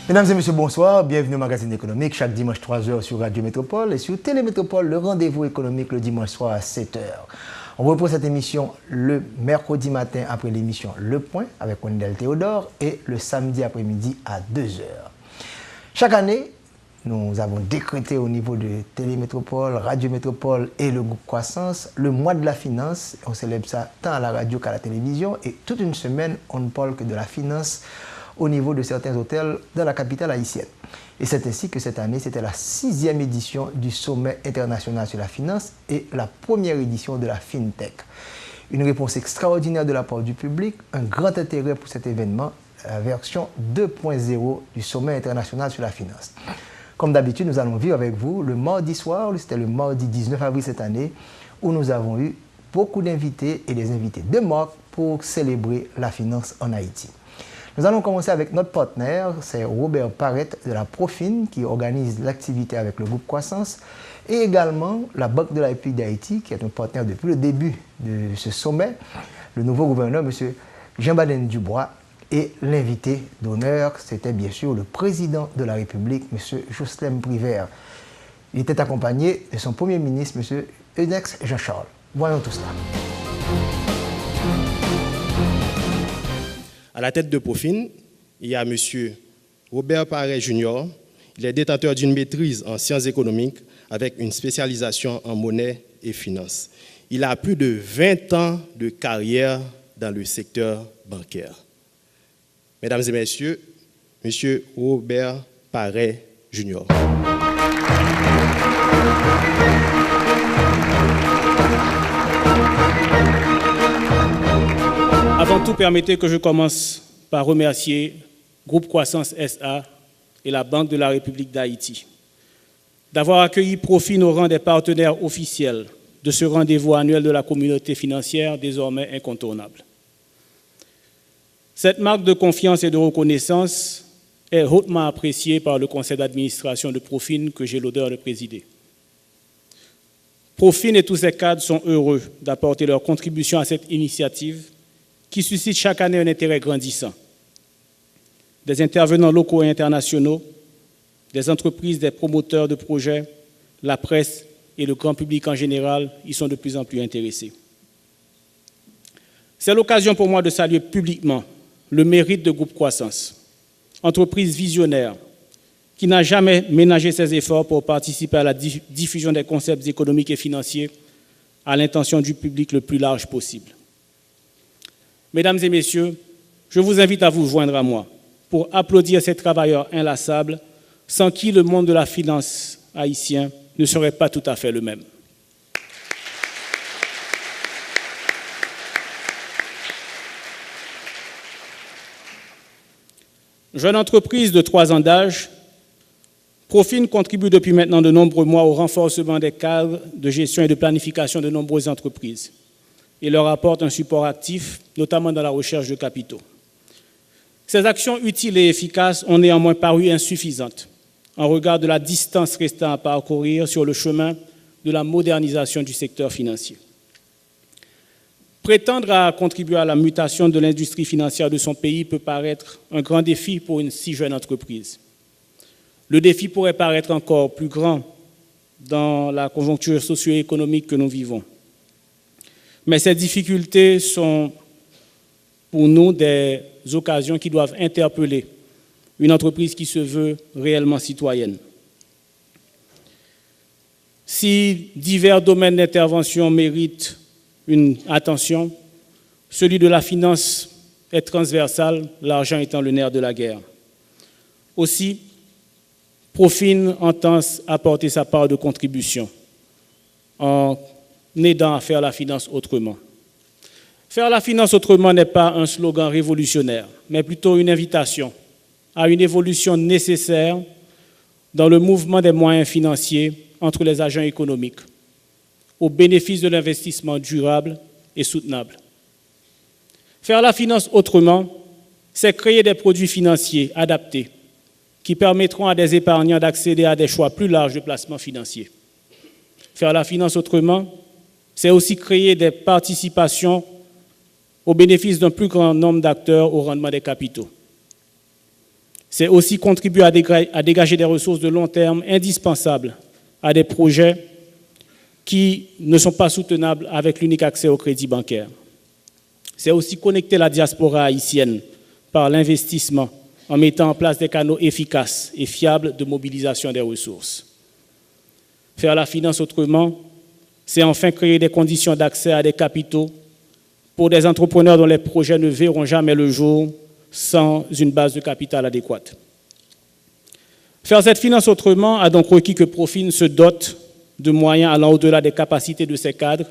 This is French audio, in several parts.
Mesdames et messieurs, bonsoir. Bienvenue au magazine économique chaque dimanche 3h sur Radio Métropole et sur Télémétropole, le rendez-vous économique le dimanche soir à 7h. On reprend cette émission le mercredi matin après l'émission Le Point avec Wendell Théodore et le samedi après-midi à 2h. Chaque année, nous avons décrété au niveau de Télémétropole, Radio Métropole et le groupe Croissance le mois de la finance. On célèbre ça tant à la radio qu'à la télévision et toute une semaine, on ne parle que de la finance au niveau de certains hôtels dans la capitale haïtienne. Et c'est ainsi que cette année, c'était la 6e édition du Sommet international sur la finance et la première édition de la FinTech. Une réponse extraordinaire de la part du public, un grand intérêt pour cet événement, la version 2.0 du Sommet international sur la finance. Comme d'habitude, nous allons vivre avec vous le mardi soir, c'était le mardi 19 avril cette année, où nous avons eu beaucoup d'invités et des invités de marque pour célébrer la finance en Haïti. Nous allons commencer avec notre partenaire, c'est Robert Parret de la Profine qui organise l'activité avec le groupe Croissance et également la Banque de la République d'Haïti qui est un partenaire depuis le début de ce sommet, le nouveau gouverneur, M. Jean-Baden Dubois, et l'invité d'honneur, c'était bien sûr le président de la République, M. Jocelyn Privert. Il était accompagné de son premier ministre, M. Eudex Jean-Charles. Voyons tout cela. À la tête de Profine, il y a M. Robert Parret Jr. Il est détenteur d'une maîtrise en sciences économiques avec une spécialisation en monnaie et finances. Il a plus de 20 ans de carrière dans le secteur bancaire. Mesdames et messieurs, M. Robert Parret Jr. Avant tout, permettez que je commence par remercier Groupe Croissance SA et la Banque de la République d'Haïti d'avoir accueilli Profine au rang des partenaires officiels de ce rendez-vous annuel de la communauté financière désormais incontournable. Cette marque de confiance et de reconnaissance est hautement appréciée par le conseil d'administration de Profine que j'ai l'honneur de présider. Profine et tous ses cadres sont heureux d'apporter leur contribution à cette initiative qui suscite chaque année un intérêt grandissant. Des intervenants locaux et internationaux, des entreprises, des promoteurs de projets, la presse et le grand public en général y sont de plus en plus intéressés. C'est l'occasion pour moi de saluer publiquement le mérite de Groupe Croissance, entreprise visionnaire qui n'a jamais ménagé ses efforts pour participer à la diffusion des concepts économiques et financiers à l'intention du public le plus large possible. Mesdames et messieurs, je vous invite à vous joindre à moi pour applaudir ces travailleurs inlassables sans qui le monde de la finance haïtien ne serait pas tout à fait le même. Jeune entreprise de 3 ans d'âge, Profine contribue depuis maintenant de nombreux mois au renforcement des cadres de gestion et de planification de nombreuses entreprises et leur apporte un support actif, notamment dans la recherche de capitaux. Ces actions utiles et efficaces ont néanmoins paru insuffisantes en regard de la distance restant à parcourir sur le chemin de la modernisation du secteur financier. Prétendre à contribuer à la mutation de l'industrie financière de son pays peut paraître un grand défi pour une si jeune entreprise. Le défi pourrait paraître encore plus grand dans la conjoncture socio-économique que nous vivons. Mais ces difficultés sont pour nous des occasions qui doivent interpeller une entreprise qui se veut réellement citoyenne. Si divers domaines d'intervention méritent une attention, celui de la finance est transversal, l'argent étant le nerf de la guerre. Aussi, Profine entend apporter sa part de contribution en aidant à faire la finance autrement. Faire la finance autrement n'est pas un slogan révolutionnaire, mais plutôt une invitation à une évolution nécessaire dans le mouvement des moyens financiers entre les agents économiques, au bénéfice de l'investissement durable et soutenable. Faire la finance autrement, c'est créer des produits financiers adaptés qui permettront à des épargnants d'accéder à des choix plus larges de placement financier. Faire la finance autrement, c'est aussi créer des participations au bénéfice d'un plus grand nombre d'acteurs au rendement des capitaux. C'est aussi contribuer à dégager des ressources de long terme indispensables à des projets qui ne sont pas soutenables avec l'unique accès au crédit bancaire. C'est aussi connecter la diaspora haïtienne par l'investissement en mettant en place des canaux efficaces et fiables de mobilisation des ressources. Faire la finance autrement, c'est enfin créer des conditions d'accès à des capitaux pour des entrepreneurs dont les projets ne verront jamais le jour sans une base de capital adéquate. Faire cette finance autrement a donc requis que Profin se dote de moyens allant au-delà des capacités de ses cadres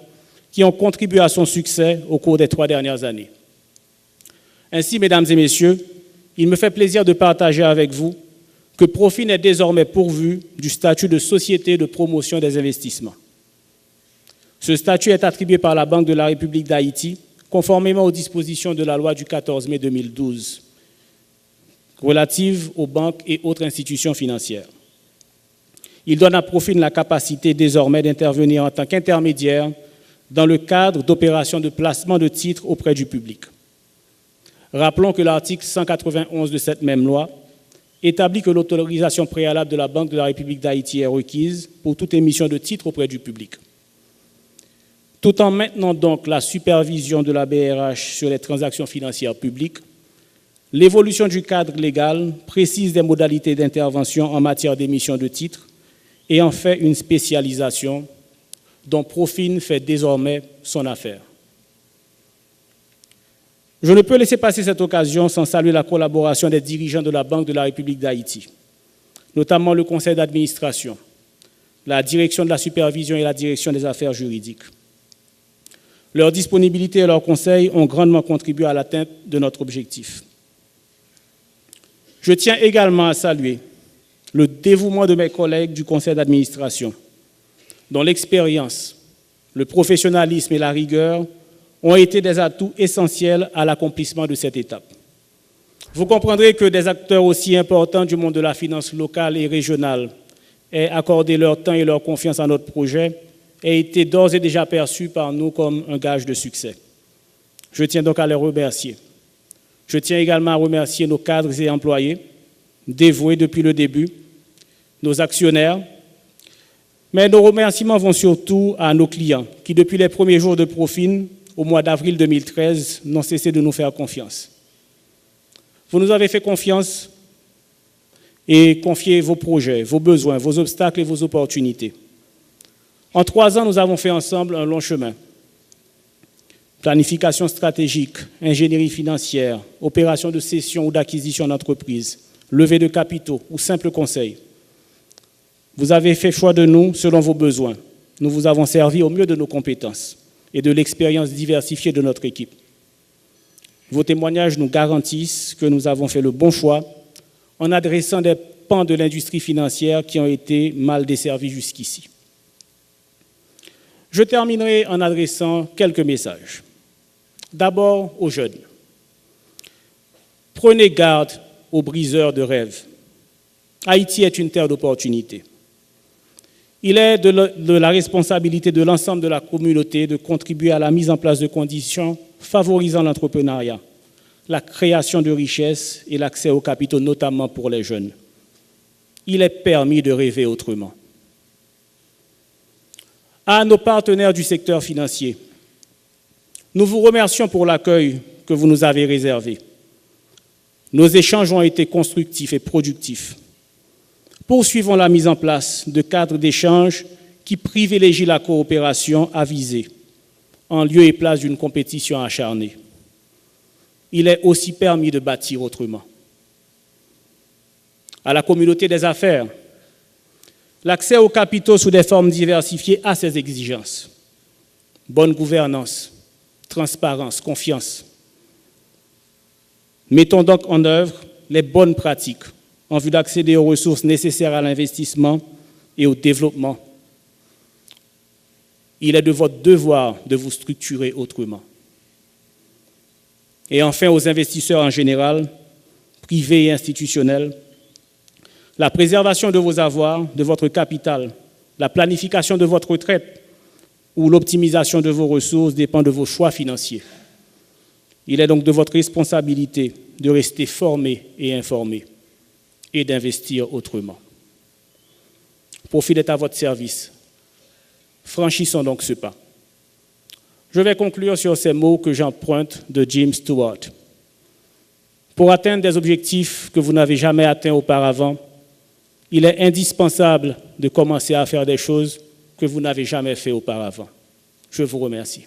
qui ont contribué à son succès au cours des 3 dernières années. Ainsi, mesdames et messieurs, il me fait plaisir de partager avec vous que Profin est désormais pourvu du statut de société de promotion des investissements. Ce statut est attribué par la Banque de la République d'Haïti, conformément aux dispositions de la loi du 14 mai 2012, relative aux banques et autres institutions financières. Il donne à Profin la capacité désormais d'intervenir en tant qu'intermédiaire dans le cadre d'opérations de placement de titres auprès du public. Rappelons que l'article 191 de cette même loi établit que l'autorisation préalable de la Banque de la République d'Haïti est requise pour toute émission de titres auprès du public. Tout en maintenant donc la supervision de la BRH sur les transactions financières publiques, l'évolution du cadre légal précise des modalités d'intervention en matière d'émission de titres et en fait une spécialisation dont Profin fait désormais son affaire. Je ne peux laisser passer cette occasion sans saluer la collaboration des dirigeants de la Banque de la République d'Haïti, notamment le conseil d'administration, la direction de la supervision et la direction des affaires juridiques. Leur disponibilité et leur conseil ont grandement contribué à l'atteinte de notre objectif. Je tiens également à saluer le dévouement de mes collègues du conseil d'administration, dont l'expérience, le professionnalisme et la rigueur ont été des atouts essentiels à l'accomplissement de cette étape. Vous comprendrez que des acteurs aussi importants du monde de la finance locale et régionale aient accordé leur temps et leur confiance à notre projet et été d'ores et déjà perçus par nous comme un gage de succès. Je tiens donc à les remercier. Je tiens également à remercier nos cadres et employés, dévoués depuis le début, nos actionnaires, mais nos remerciements vont surtout à nos clients qui, depuis les premiers jours de Profin, au mois d'avril 2013, n'ont cessé de nous faire confiance. Vous nous avez fait confiance et confié vos projets, vos besoins, vos obstacles et vos opportunités. En 3 ans, nous avons fait ensemble un long chemin. Planification stratégique, ingénierie financière, opération de cession ou d'acquisition d'entreprise, levée de capitaux ou simple conseil. Vous avez fait choix de nous selon vos besoins. Nous vous avons servi au mieux de nos compétences et de l'expérience diversifiée de notre équipe. Vos témoignages nous garantissent que nous avons fait le bon choix en adressant des pans de l'industrie financière qui ont été mal desservis jusqu'ici. Je terminerai en adressant quelques messages. D'abord aux jeunes. Prenez garde aux briseurs de rêves. Haïti est une terre d'opportunités. Il est de la responsabilité de l'ensemble de la communauté de contribuer à la mise en place de conditions favorisant l'entrepreneuriat, la création de richesses et l'accès aux capitaux, notamment pour les jeunes. Il est permis de rêver autrement. À nos partenaires du secteur financier, nous vous remercions pour l'accueil que vous nous avez réservé. Nos échanges ont été constructifs et productifs. Poursuivons la mise en place de cadres d'échange qui privilégient la coopération avisée, en lieu et place d'une compétition acharnée. Il est aussi permis de bâtir autrement. À la communauté des affaires, l'accès aux capitaux sous des formes diversifiées a ses exigences. Bonne gouvernance, transparence, confiance. Mettons donc en œuvre les bonnes pratiques en vue d'accéder aux ressources nécessaires à l'investissement et au développement. Il est de votre devoir de vous structurer autrement. Et enfin, aux investisseurs en général, privés et institutionnels, la préservation de vos avoirs, de votre capital, la planification de votre retraite ou l'optimisation de vos ressources dépend de vos choix financiers. Il est donc de votre responsabilité de rester formés et informés. et d'investir autrement. Profil est à votre service. Franchissons donc ce pas. Je vais conclure sur ces mots que j'emprunte de James Stewart. Pour atteindre des objectifs que vous n'avez jamais atteints auparavant, il est indispensable de commencer à faire des choses que vous n'avez jamais fait auparavant. Je vous remercie.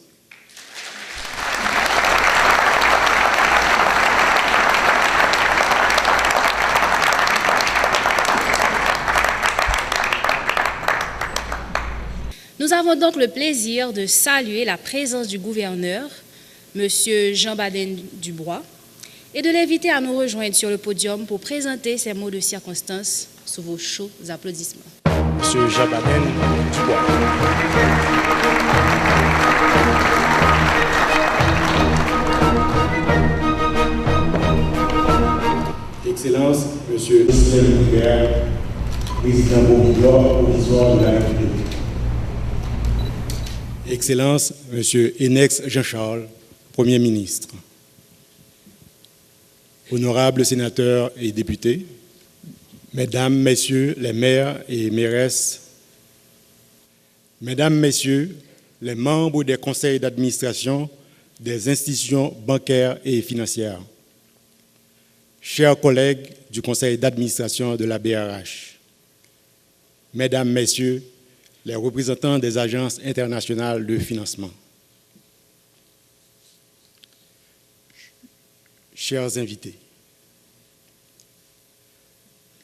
Nous avons donc le plaisir de saluer la présence du gouverneur, M. Jean Baden-Dubois, et de l'inviter à nous rejoindre sur le podium pour présenter ses mots de circonstance sous vos chauds applaudissements. M. Jean Baden-Dubois. Excellence, Monsieur Michel président provisoire de la République. Excellence, Monsieur Enex Jean-Charles, Premier ministre. Honorables sénateurs et députés, Mesdames, Messieurs les maires et mairesses, Mesdames, Messieurs les membres des conseils d'administration des institutions bancaires et financières, chers collègues du conseil d'administration de la BRH, Mesdames, Messieurs les représentants des agences internationales de financement, chers invités,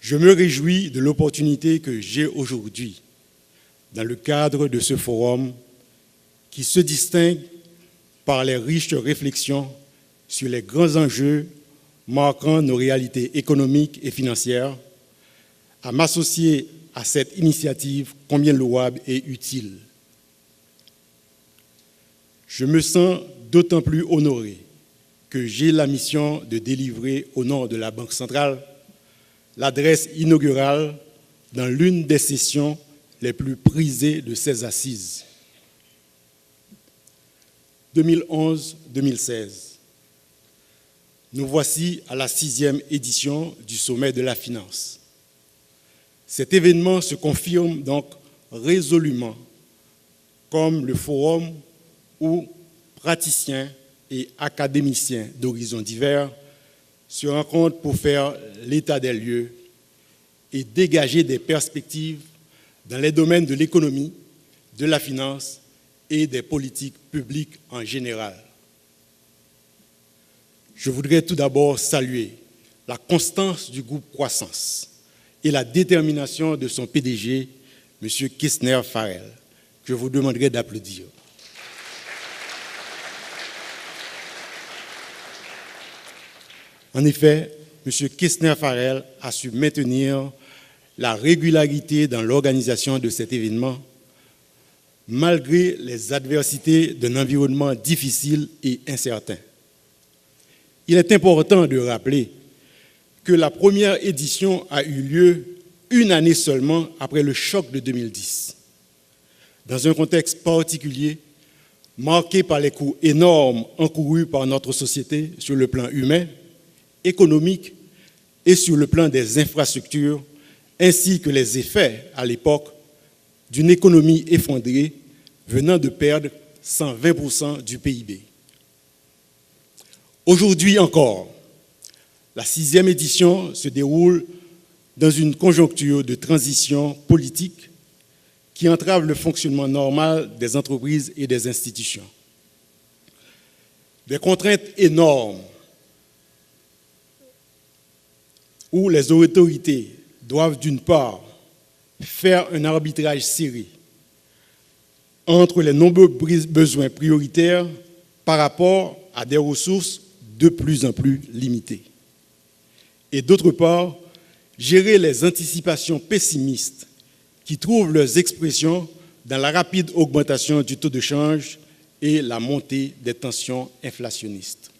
je me réjouis de l'opportunité que j'ai aujourd'hui dans le cadre de ce forum qui se distingue par les riches réflexions sur les grands enjeux marquant nos réalités économiques et financières, à m'associer à cette initiative combien louable et utile. Je me sens d'autant plus honoré que j'ai la mission de délivrer au nom de la Banque centrale l'adresse inaugurale dans l'une des sessions les plus prisées de ces assises. 2011-2016. Nous voici à la 6e édition du Sommet de la Finance. Cet événement se confirme donc résolument comme le forum où praticiens et académiciens d'horizons divers se rencontrent pour faire l'état des lieux et dégager des perspectives dans les domaines de l'économie, de la finance et des politiques publiques en général. Je voudrais tout d'abord saluer la constance du groupe Croissance et la détermination de son PDG, M. Kessner Farrell, que je vous demanderai d'applaudir. En effet, M. Kessner Farrell a su maintenir la régularité dans l'organisation de cet événement, malgré les adversités d'un environnement difficile et incertain. Il est important de rappeler que la première édition a eu lieu une année seulement après le choc de 2010, dans un contexte particulier marqué par les coûts énormes encourus par notre société sur le plan humain, économique et sur le plan des infrastructures, ainsi que les effets, à l'époque, d'une économie effondrée venant de perdre 120% du PIB. Aujourd'hui encore, la 6e édition se déroule dans une conjoncture de transition politique qui entrave le fonctionnement normal des entreprises et des institutions. Des contraintes énormes où les autorités doivent d'une part faire un arbitrage serré entre les nombreux besoins prioritaires par rapport à des ressources de plus en plus limitées. Et d'autre part, gérer les anticipations pessimistes qui trouvent leurs expressions dans la rapide augmentation du taux de change et la montée des tensions inflationnistes.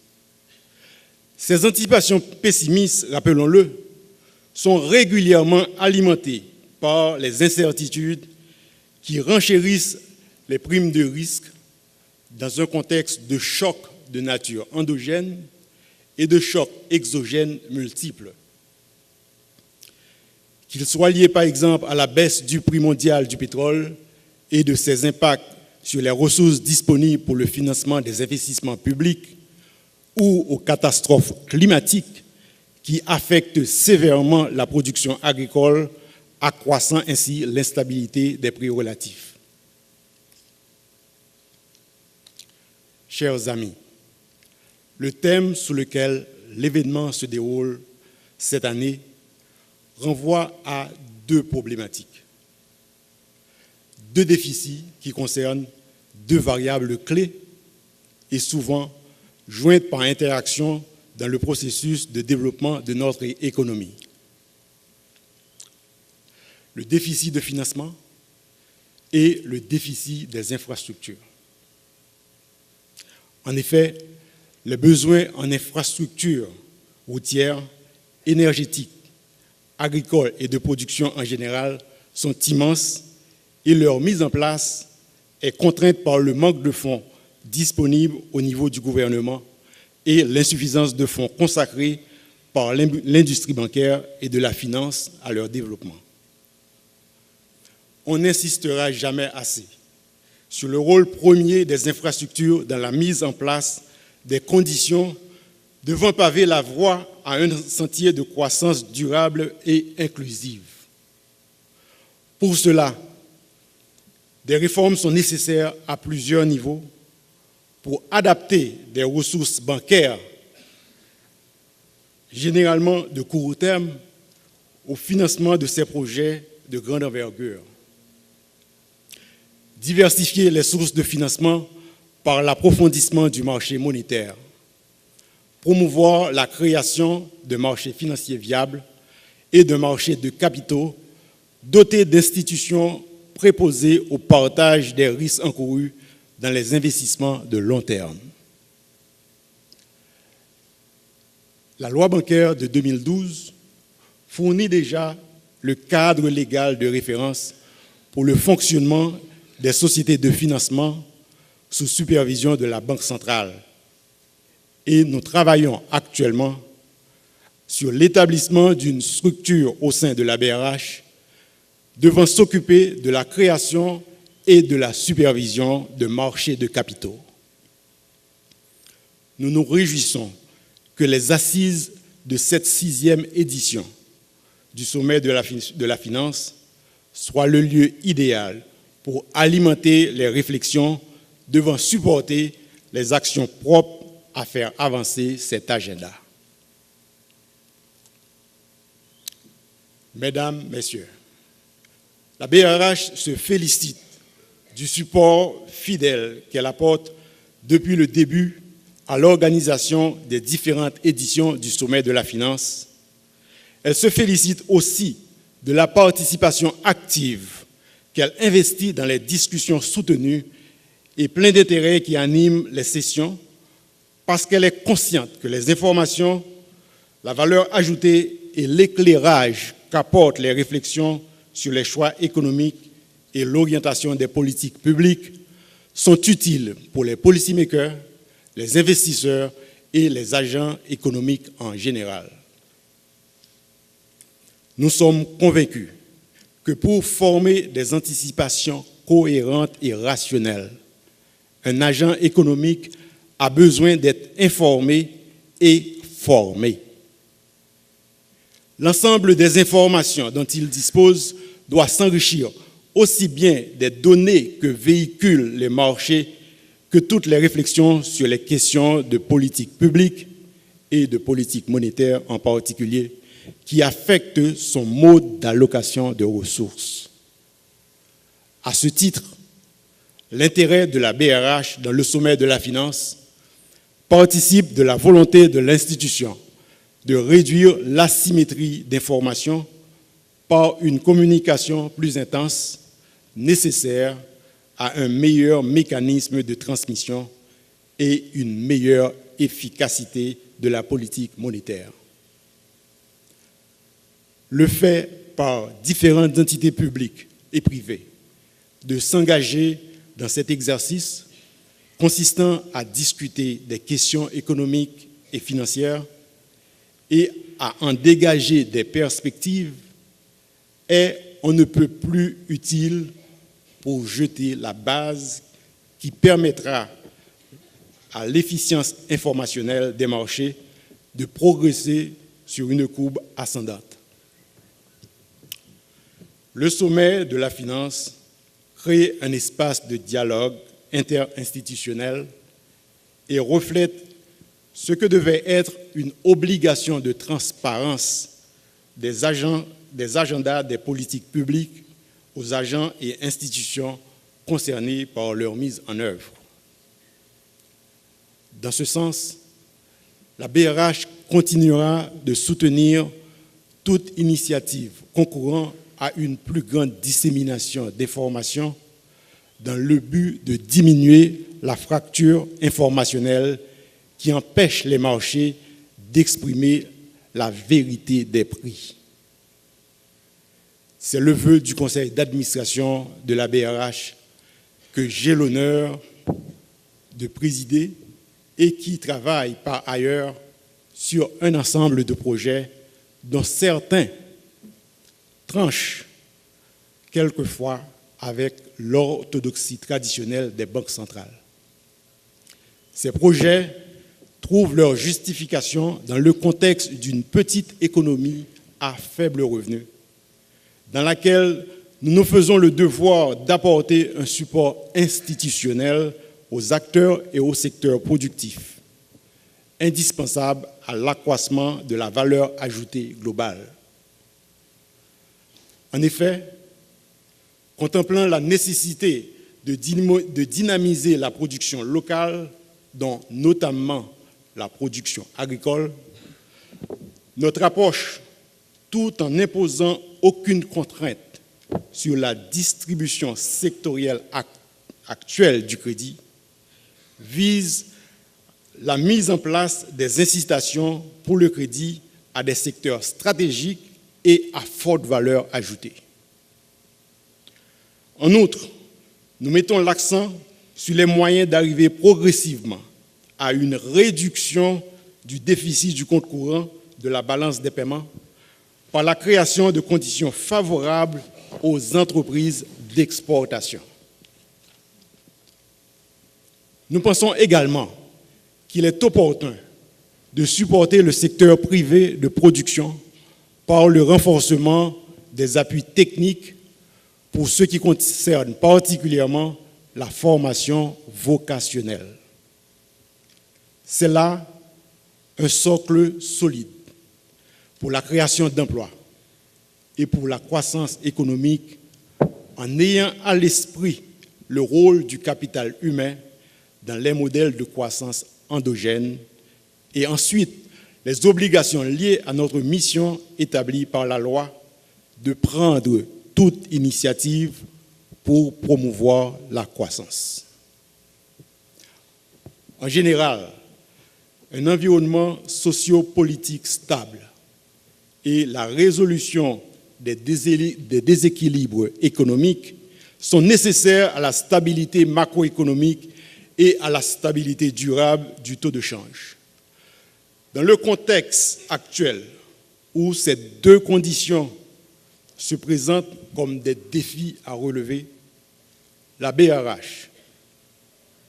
Ces anticipations pessimistes, rappelons-le, sont régulièrement alimentées par les incertitudes qui renchérissent les primes de risque dans un contexte de choc de nature endogène et de chocs exogènes multiples. qu'il soit lié par exemple à la baisse du prix mondial du pétrole et de ses impacts sur les ressources disponibles pour le financement des investissements publics ou aux catastrophes climatiques qui affectent sévèrement la production agricole, accroissant ainsi l'instabilité des prix relatifs. Chers amis, le thème sous lequel l'événement se déroule cette année renvoie à deux problématiques, deux déficits qui concernent deux variables clés et souvent jointes par interaction dans le processus de développement de notre économie. Le déficit de financement et le déficit des infrastructures. En effet, les besoins en infrastructures routières, énergétiques, agricoles et de production en général sont immenses et leur mise en place est contrainte par le manque de fonds disponibles au niveau du gouvernement et l'insuffisance de fonds consacrés par l'industrie bancaire et de la finance à leur développement. On n'insistera jamais assez sur le rôle premier des infrastructures dans la mise en place des conditions devant paver la voie à un sentier de croissance durable et inclusive. Pour cela, des réformes sont nécessaires à plusieurs niveaux pour adapter des ressources bancaires, généralement de court terme, au financement de ces projets de grande envergure. Diversifier les sources de financement par l'approfondissement du marché monétaire, promouvoir la création de marchés financiers viables et de marchés de capitaux dotés d'institutions préposées au partage des risques encourus dans les investissements de long terme. La loi bancaire de 2012 fournit déjà le cadre légal de référence pour le fonctionnement des sociétés de financement sous supervision de la Banque centrale. Et nous travaillons actuellement sur l'établissement d'une structure au sein de la BRH devant s'occuper de la création et de la supervision de marchés de capitaux. Nous nous réjouissons que les assises de cette 6e édition du sommet de la finance soient le lieu idéal pour alimenter les réflexions devant supporter les actions propres à faire avancer cet agenda. Mesdames, Messieurs, la BRH se félicite du support fidèle qu'elle apporte depuis le début à l'organisation des différentes éditions du Sommet de la Finance. Elle se félicite aussi de la participation active qu'elle investit dans les discussions soutenues et plein d'intérêt qui animent les sessions, parce qu'elle est consciente que les informations, la valeur ajoutée et l'éclairage qu'apportent les réflexions sur les choix économiques et l'orientation des politiques publiques sont utiles pour les policymakers, les investisseurs et les agents économiques en général. Nous sommes convaincus que pour former des anticipations cohérentes et rationnelles, un agent économique a besoin d'être informé et formé. L'ensemble des informations dont il dispose doit s'enrichir aussi bien des données que véhiculent les marchés que toutes les réflexions sur les questions de politique publique et de politique monétaire en particulier, qui affectent son mode d'allocation de ressources. À ce titre, l'intérêt de la BRH dans le sommet de la finance participe de la volonté de l'institution de réduire l'asymétrie d'information par une communication plus intense nécessaire à un meilleur mécanisme de transmission et une meilleure efficacité de la politique monétaire. Le fait par différentes entités publiques et privées de s'engager dans cet exercice consistant à discuter des questions économiques et financières et à en dégager des perspectives est on ne peut plus utile pour jeter la base qui permettra à l'efficience informationnelle des marchés de progresser sur une courbe ascendante. Le sommet de la finance crée un espace de dialogue interinstitutionnel et reflète ce que devait être une obligation de transparence des agendas des politiques publiques aux agents et institutions concernés par leur mise en œuvre. Dans ce sens, la BRH continuera de soutenir toute initiative concourant à une plus grande dissémination d'informations dans le but de diminuer la fracture informationnelle qui empêche les marchés d'exprimer la vérité des prix. C'est le vœu du conseil d'administration de la BRH que j'ai l'honneur de présider et qui travaille par ailleurs sur un ensemble de projets dont certains tranchent quelquefois avec l'orthodoxie traditionnelle des banques centrales. Ces projets trouvent leur justification dans le contexte d'une petite économie à faible revenu, dans laquelle nous nous faisons le devoir d'apporter un support institutionnel aux acteurs et aux secteurs productifs, indispensable à l'accroissement de la valeur ajoutée globale. En effet, contemplant la nécessité de dynamiser la production locale, dont notamment la production agricole, notre approche, tout en n'imposant aucune contrainte sur la distribution sectorielle actuelle du crédit, vise la mise en place des incitations pour le crédit à des secteurs stratégiques et à forte valeur ajoutée. En outre, nous mettons l'accent sur les moyens d'arriver progressivement à une réduction du déficit du compte courant de la balance des paiements par la création de conditions favorables aux entreprises d'exportation. Nous pensons également qu'il est opportun de supporter le secteur privé de production par le renforcement des appuis techniques pour ce qui concerne particulièrement la formation vocationnelle. C'est là un socle solide pour la création d'emplois et pour la croissance économique en ayant à l'esprit le rôle du capital humain dans les modèles de croissance endogène et ensuite les obligations liées à notre mission établie par la loi de prendre toute initiative pour promouvoir la croissance. En général, un environnement socio-politique stable et la résolution des déséquilibres économiques sont nécessaires à la stabilité macroéconomique et à la stabilité durable du taux de change. Dans le contexte actuel où ces deux conditions se présentent comme des défis à relever, la BRH,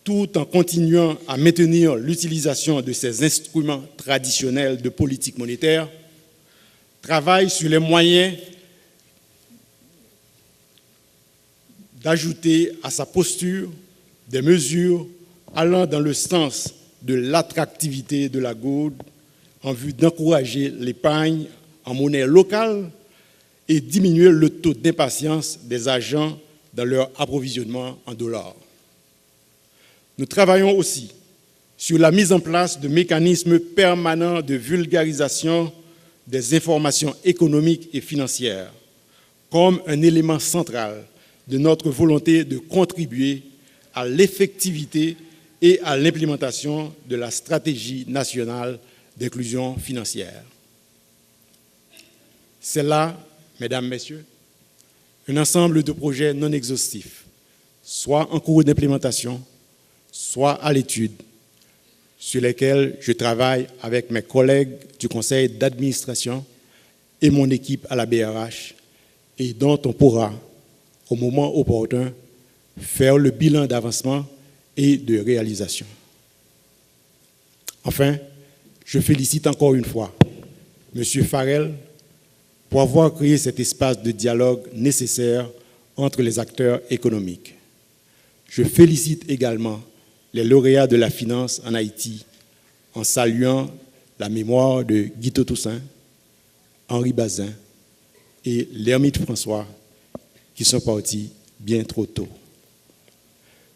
tout en continuant à maintenir l'utilisation de ces instruments traditionnels de politique monétaire, travaille sur les moyens d'ajouter à sa posture des mesures allant dans le sens de l'attractivité de la gourde en vue d'encourager l'épargne en monnaie locale et diminuer le taux d'impatience des agents dans leur approvisionnement en dollars. Nous travaillons aussi sur la mise en place de mécanismes permanents de vulgarisation des informations économiques et financières comme un élément central de notre volonté de contribuer à l'effectivité et à l'implémentation de la stratégie nationale d'inclusion financière. C'est là, mesdames, messieurs, un ensemble de projets non exhaustifs, soit en cours d'implémentation, soit à l'étude, sur lesquels je travaille avec mes collègues du conseil d'administration et mon équipe à la BRH, et dont on pourra, au moment opportun, faire le bilan d'avancement et de réalisation. Enfin, je félicite encore une fois M. Farrell pour avoir créé cet espace de dialogue nécessaire entre les acteurs économiques. Je félicite également les lauréats de la finance en Haïti en saluant la mémoire de Guito Toussaint, Henri Bazin et l'ermite François qui sont partis bien trop tôt.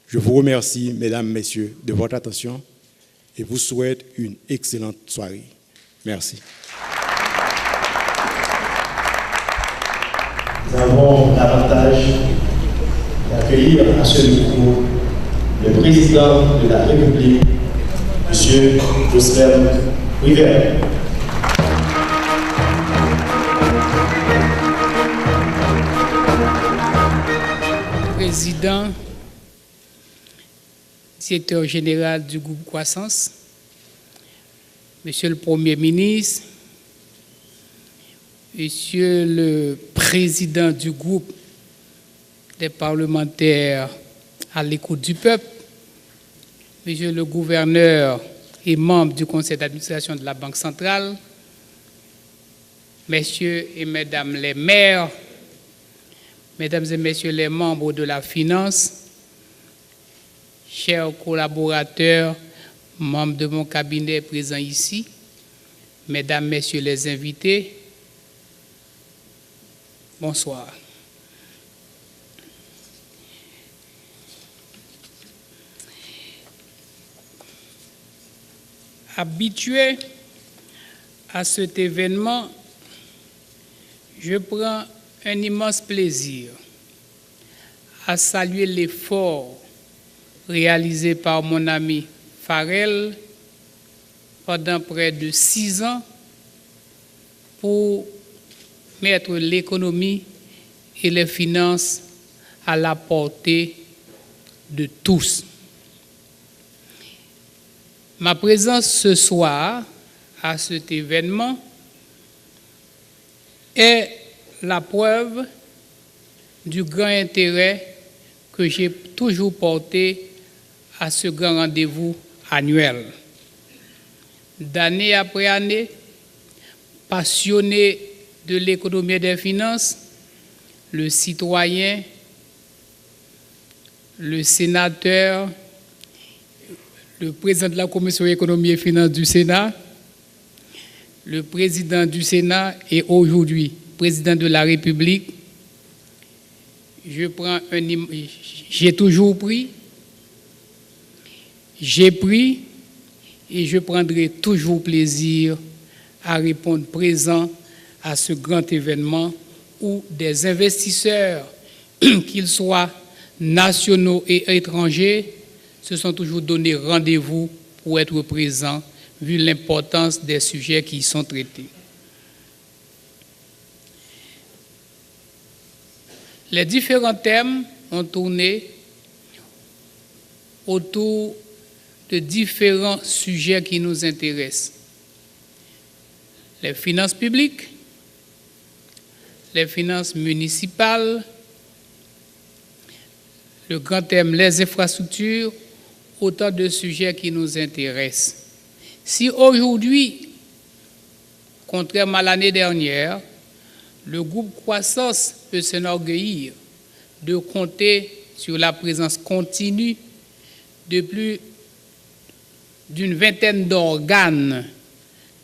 Je vous remercie, mesdames, messieurs, de votre attention et vous souhaite une excellente soirée. Merci. Nous avons l'avantage d'accueillir à ce micro le président de la République, M. Joseph Rivera. Président, directeur général du groupe Croissance, Monsieur le Premier ministre, Monsieur le Président du groupe des parlementaires à l'écoute du peuple, Monsieur le Gouverneur et membre du Conseil d'administration de la Banque centrale, Messieurs et Mesdames les maires, Mesdames et Messieurs les membres de la finance, chers collaborateurs, membres de mon cabinet présents ici, Mesdames, Messieurs les invités, bonsoir. Habitué à cet événement, je prends un immense plaisir à saluer l'effort réalisé par mon ami Farrell pendant près de 6 ans pour mettre l'économie et les finances à la portée de tous. Ma présence ce soir à cet événement est la preuve du grand intérêt que j'ai toujours porté à ce grand rendez-vous annuel. D'année après année, passionné de l'économie et des finances, le citoyen, le sénateur, le président de la Commission économie et finances du Sénat, le président du Sénat et aujourd'hui président de la République, j'ai toujours pris, j'ai pris et je prendrai toujours plaisir à répondre présent à ce grand événement où des investisseurs, qu'ils soient nationaux et étrangers, se sont toujours donné rendez-vous pour être présents, vu l'importance des sujets qui y sont traités. Les différents thèmes ont tourné autour de différents sujets qui nous intéressent. Les finances publiques, les finances municipales, le grand thème, les infrastructures, autant de sujets qui nous intéressent. Si aujourd'hui, contrairement à l'année dernière, le groupe Croissance peut s'enorgueillir de compter sur la présence continue de plus d'une vingtaine d'organes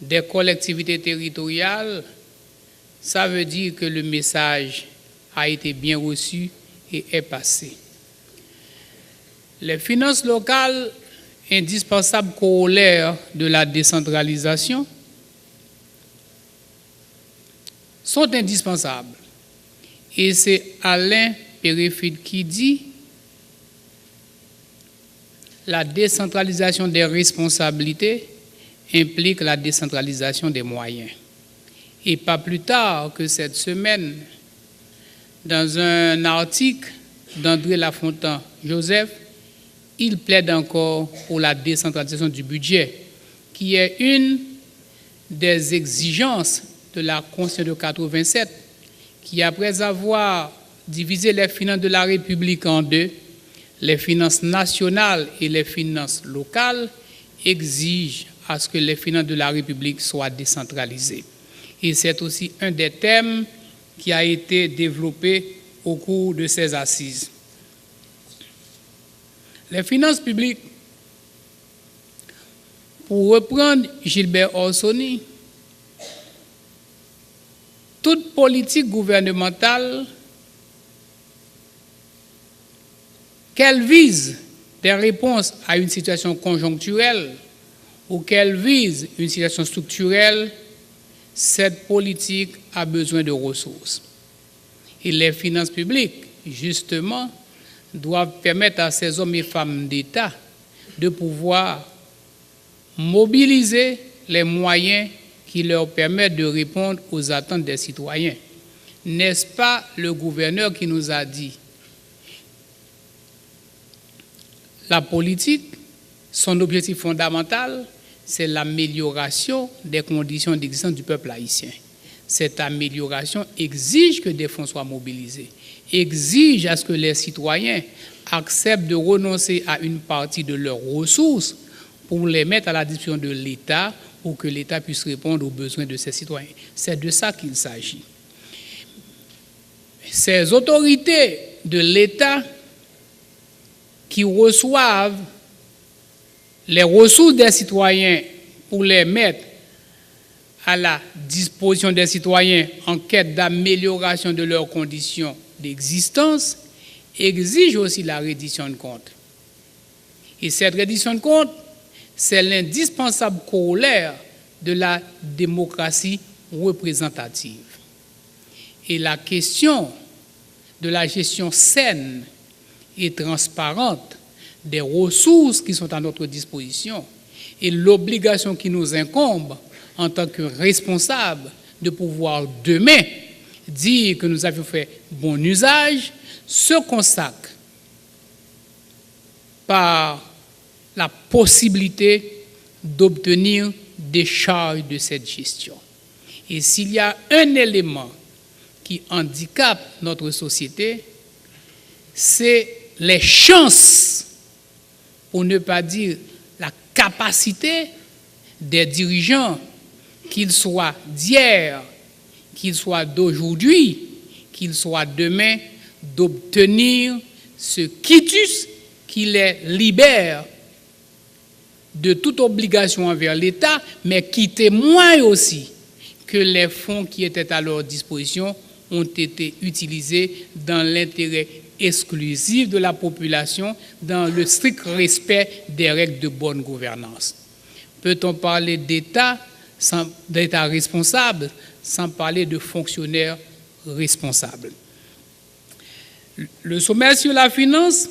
des collectivités territoriales, ça veut dire que le message a été bien reçu et est passé. Les finances locales, indispensables corollaires de la décentralisation, sont indispensables. Et c'est Alain Périfide qui dit la décentralisation des responsabilités implique la décentralisation des moyens. Et pas plus tard que cette semaine, dans un article d'André Lafontaine-Joseph, il plaide encore pour la décentralisation du budget, qui est une des exigences de la Constitution de 87, qui, après avoir divisé les finances de la République en deux, les finances nationales et les finances locales, exige à ce que les finances de la République soient décentralisées. Et c'est aussi un des thèmes qui a été développé au cours de ces assises. Les finances publiques, pour reprendre Gilbert Orsoni, toute politique gouvernementale, qu'elle vise des réponses à une situation conjoncturelle ou qu'elle vise une situation structurelle, cette politique a besoin de ressources. Et les finances publiques, justement, doivent permettre à ces hommes et femmes d'État de pouvoir mobiliser les moyens qui leur permettent de répondre aux attentes des citoyens. N'est-ce pas le gouverneur qui nous a dit la politique, son objectif fondamental, c'est l'amélioration des conditions d'existence du peuple haïtien. Cette amélioration exige que des fonds soient mobilisés, exige à ce que les citoyens acceptent de renoncer à une partie de leurs ressources pour les mettre à la disposition de l'État pour que l'État puisse répondre aux besoins de ses citoyens. C'est de ça qu'il s'agit. Ces autorités de l'État qui reçoivent les ressources des citoyens pour les mettre à la disposition des citoyens en quête d'amélioration de leurs conditions d'existence, exigent aussi la reddition de comptes. Et cette reddition de comptes, c'est l'indispensable corollaire de la démocratie représentative. Et la question de la gestion saine et transparente des ressources qui sont à notre disposition et l'obligation qui nous incombe en tant que responsables de pouvoir demain dire que nous avions fait bon usage, se consacre par la possibilité d'obtenir des charges de cette gestion. Et s'il y a un élément qui handicape notre société, c'est les chances, pour ne pas dire la capacité des dirigeants, qu'ils soient d'hier, qu'ils soient d'aujourd'hui, qu'ils soient demain, d'obtenir ce quitus qui les libère de toute obligation envers l'État, mais qui témoigne aussi que les fonds qui étaient à leur disposition ont été utilisés dans l'intérêt exclusif de la population, dans le strict respect des règles de bonne gouvernance. Peut-on parler d'État responsable sans parler de fonctionnaires responsables? Le sommet sur la finance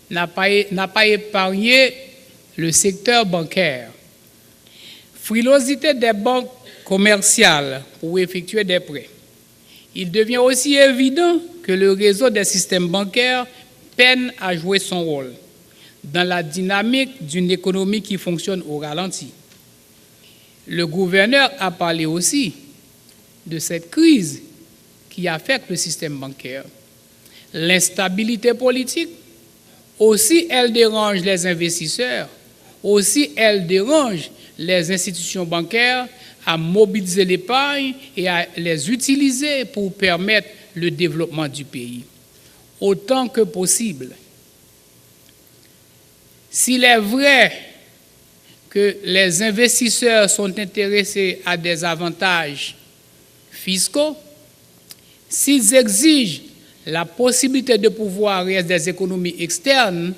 n'a pas épargné le secteur bancaire. Frilosité des banques commerciales pour effectuer des prêts. Il devient aussi évident que le réseau des systèmes bancaires peine à jouer son rôle dans la dynamique d'une économie qui fonctionne au ralenti. Le gouverneur a parlé aussi de cette crise qui affecte le système bancaire. L'instabilité politique, aussi elle dérange les investisseurs, aussi elle dérange les institutions bancaires à mobiliser l'épargne et à les utiliser pour permettre le développement du pays. Autant que possible, s'il est vrai que les investisseurs sont intéressés à des avantages fiscaux, s'ils exigent la possibilité de pouvoir réaliser des économies externes,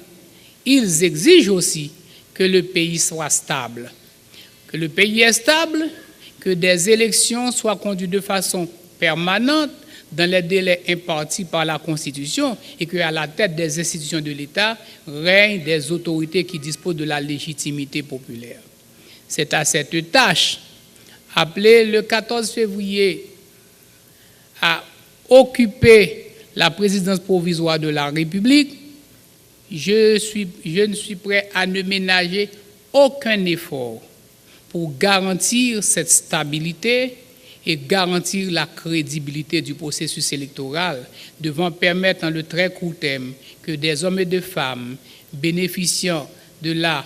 ils exigent aussi que le pays soit stable. Que le pays est stable, que des élections soient conduites de façon permanente dans les délais impartis par la Constitution et qu'à la tête des institutions de l'État règnent des autorités qui disposent de la légitimité populaire. C'est à cette tâche, appelée le 14 février à occuper la présidence provisoire de la République, je ne suis prêt à ne ménager aucun effort pour garantir cette stabilité et garantir la crédibilité du processus électoral devant permettre en le très court terme que des hommes et des femmes bénéficiant de la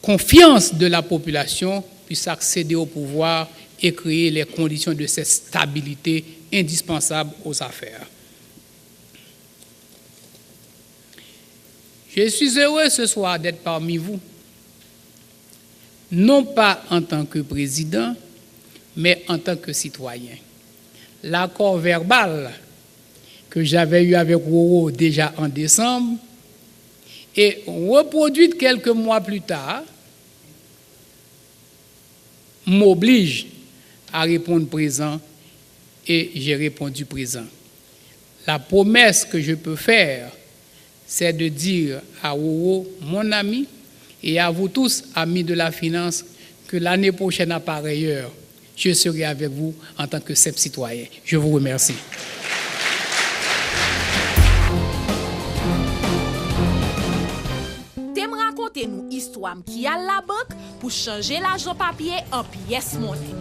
confiance de la population puissent accéder au pouvoir et créer les conditions de cette stabilité indispensable aux affaires. Je suis heureux ce soir d'être parmi vous, non pas en tant que président, mais en tant que citoyen. L'accord verbal que j'avais eu avec Roro déjà en décembre et reproduit quelques mois plus tard m'oblige à répondre présent et j'ai répondu présent. La promesse que je peux faire, c'est de dire à Roro, mon ami, et à vous tous, amis de la finance, que l'année prochaine, à pareille heure, je serai avec vous en tant que simple citoyen. Je vous remercie. T'aimes raconter nous histoire qui a la banque pour changer l'argent papier en pièce monnaie.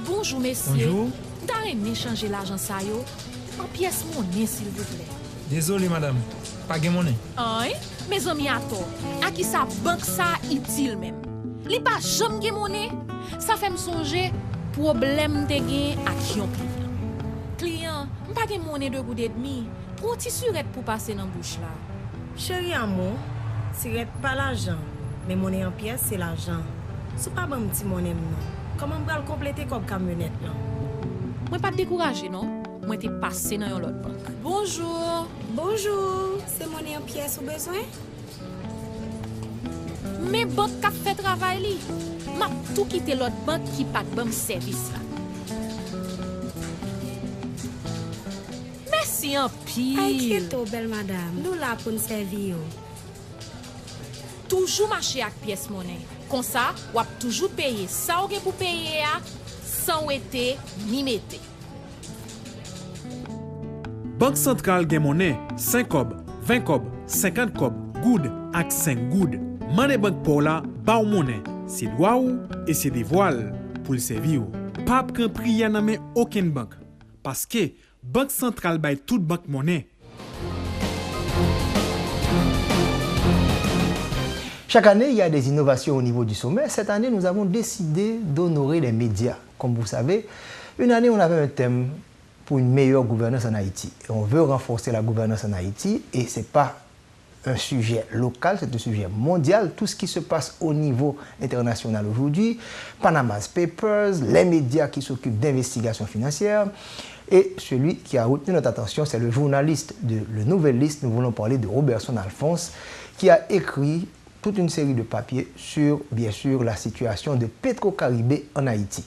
Bonjour messieurs. Bonjour. T'as aimé changer l'argent ça yo en pièce monnaie s'il vous plaît. Désolé madame, pas de monnaie. Hein? Mes amis à qui sa banque ça utile même. Li pas jamais de monnaie. Ça fait me songer problème te gen ak yon client. Client, pas de monnaie de goût et demi. Pour ti surette pour passer dans bouche là. Chéri amour, c'est pas l'argent, mais monnaie en pièces c'est l'argent. C'est pas bon petit monnaie non. Comment on va le compléter comme camionnette là? Moi pas décourager non. Moi t'ai passé dans l'autre banque. Bonjour. Bonjour, c'est monnaie en pièces ou besoin? Mais banque qui fait travail li. M'a tout quitté l'autre banque qui pas bon service là. Merci en pile. Inquiète-toi belle madame, nous là pour nous servir. Toujours marcher avec pièce monnaie. Comme ça, ou toujours payer ça ou pour payer sans été ni mettre. Banque centrale gen monnaie 5 kob, 20 kob, 50 kob, goud ak 5 goud. Monnaie banque pour la ba ou monnaie, c'est droit ou et c'est des voiles pour le servir. Pas pran priya nan men aucune banque parce que banque centrale bay toute banque monnaie. Chaque année, il y a des innovations au niveau du sommet. Cette année, nous avons décidé d'honorer les médias. Comme vous savez, une année, on avait un thème pour une meilleure gouvernance en Haïti. Et on veut renforcer la gouvernance en Haïti et ce n'est pas un sujet local, c'est un sujet mondial. Tout ce qui se passe au niveau international aujourd'hui, Panama's Papers, les médias qui s'occupent d'investigation financière. Et celui qui a retenu notre attention, c'est le journaliste de Le Nouvelliste. Nous voulons parler de Robertson Alphonse, qui a écrit toute une série de papiers sur, bien sûr, la situation de Petro-Caribé en Haïti.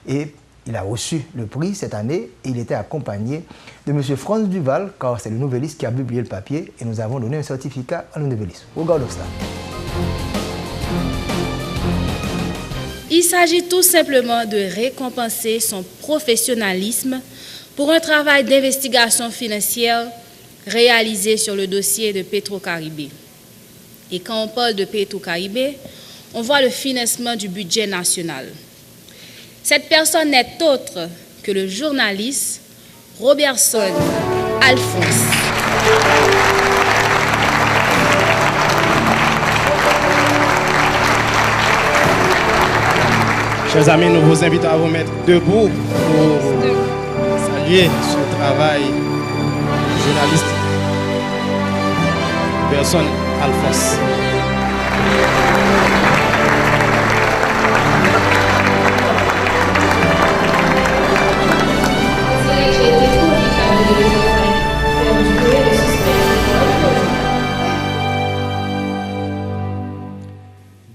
Et il a reçu le prix cette année et il était accompagné de M. Franz Duval, car c'est le Nouvelliste qui a publié le papier et nous avons donné un certificat à le Nouvelliste. Regardons cela. Il s'agit tout simplement de récompenser son professionnalisme pour un travail d'investigation financière réalisé sur le dossier de Petro-Caribé. Et quand on parle de Petro-Caribé, on voit le financement du budget national. Cette personne n'est autre que le journaliste Robertson Alphonse. Chers amis, nous vous invitons à vous mettre debout pour saluer ce travail du journaliste Robertson Alphonse.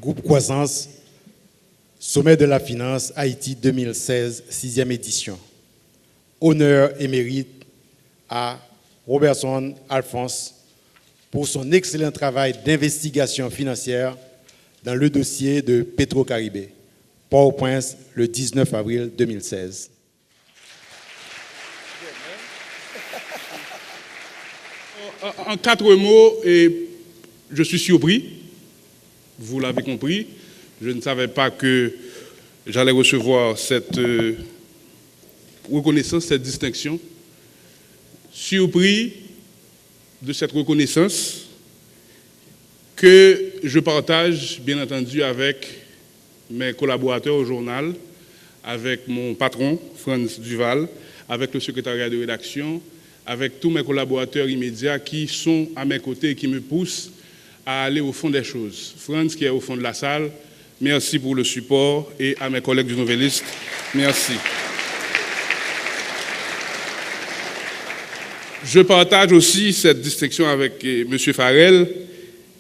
Groupe Croissance, Sommet de la Finance, Haïti 2016, 6e édition. Honneur et mérite à Robertson Alphonse pour son excellent travail d'investigation financière dans le dossier de Petro-Caribé. Port-au-Prince, le 19 avril 2016. En 4 mots, je suis surpris, vous l'avez compris, je ne savais pas que j'allais recevoir cette reconnaissance, cette distinction. Surpris de cette reconnaissance que je partage, bien entendu, avec mes collaborateurs au journal, avec mon patron, Franz Duval, avec le secrétariat de rédaction, avec tous mes collaborateurs immédiats qui sont à mes côtés et qui me poussent à aller au fond des choses. Franz, qui est au fond de la salle, merci pour le support, et à mes collègues du Nouvelliste, merci. Je partage aussi cette distinction avec M. Farel,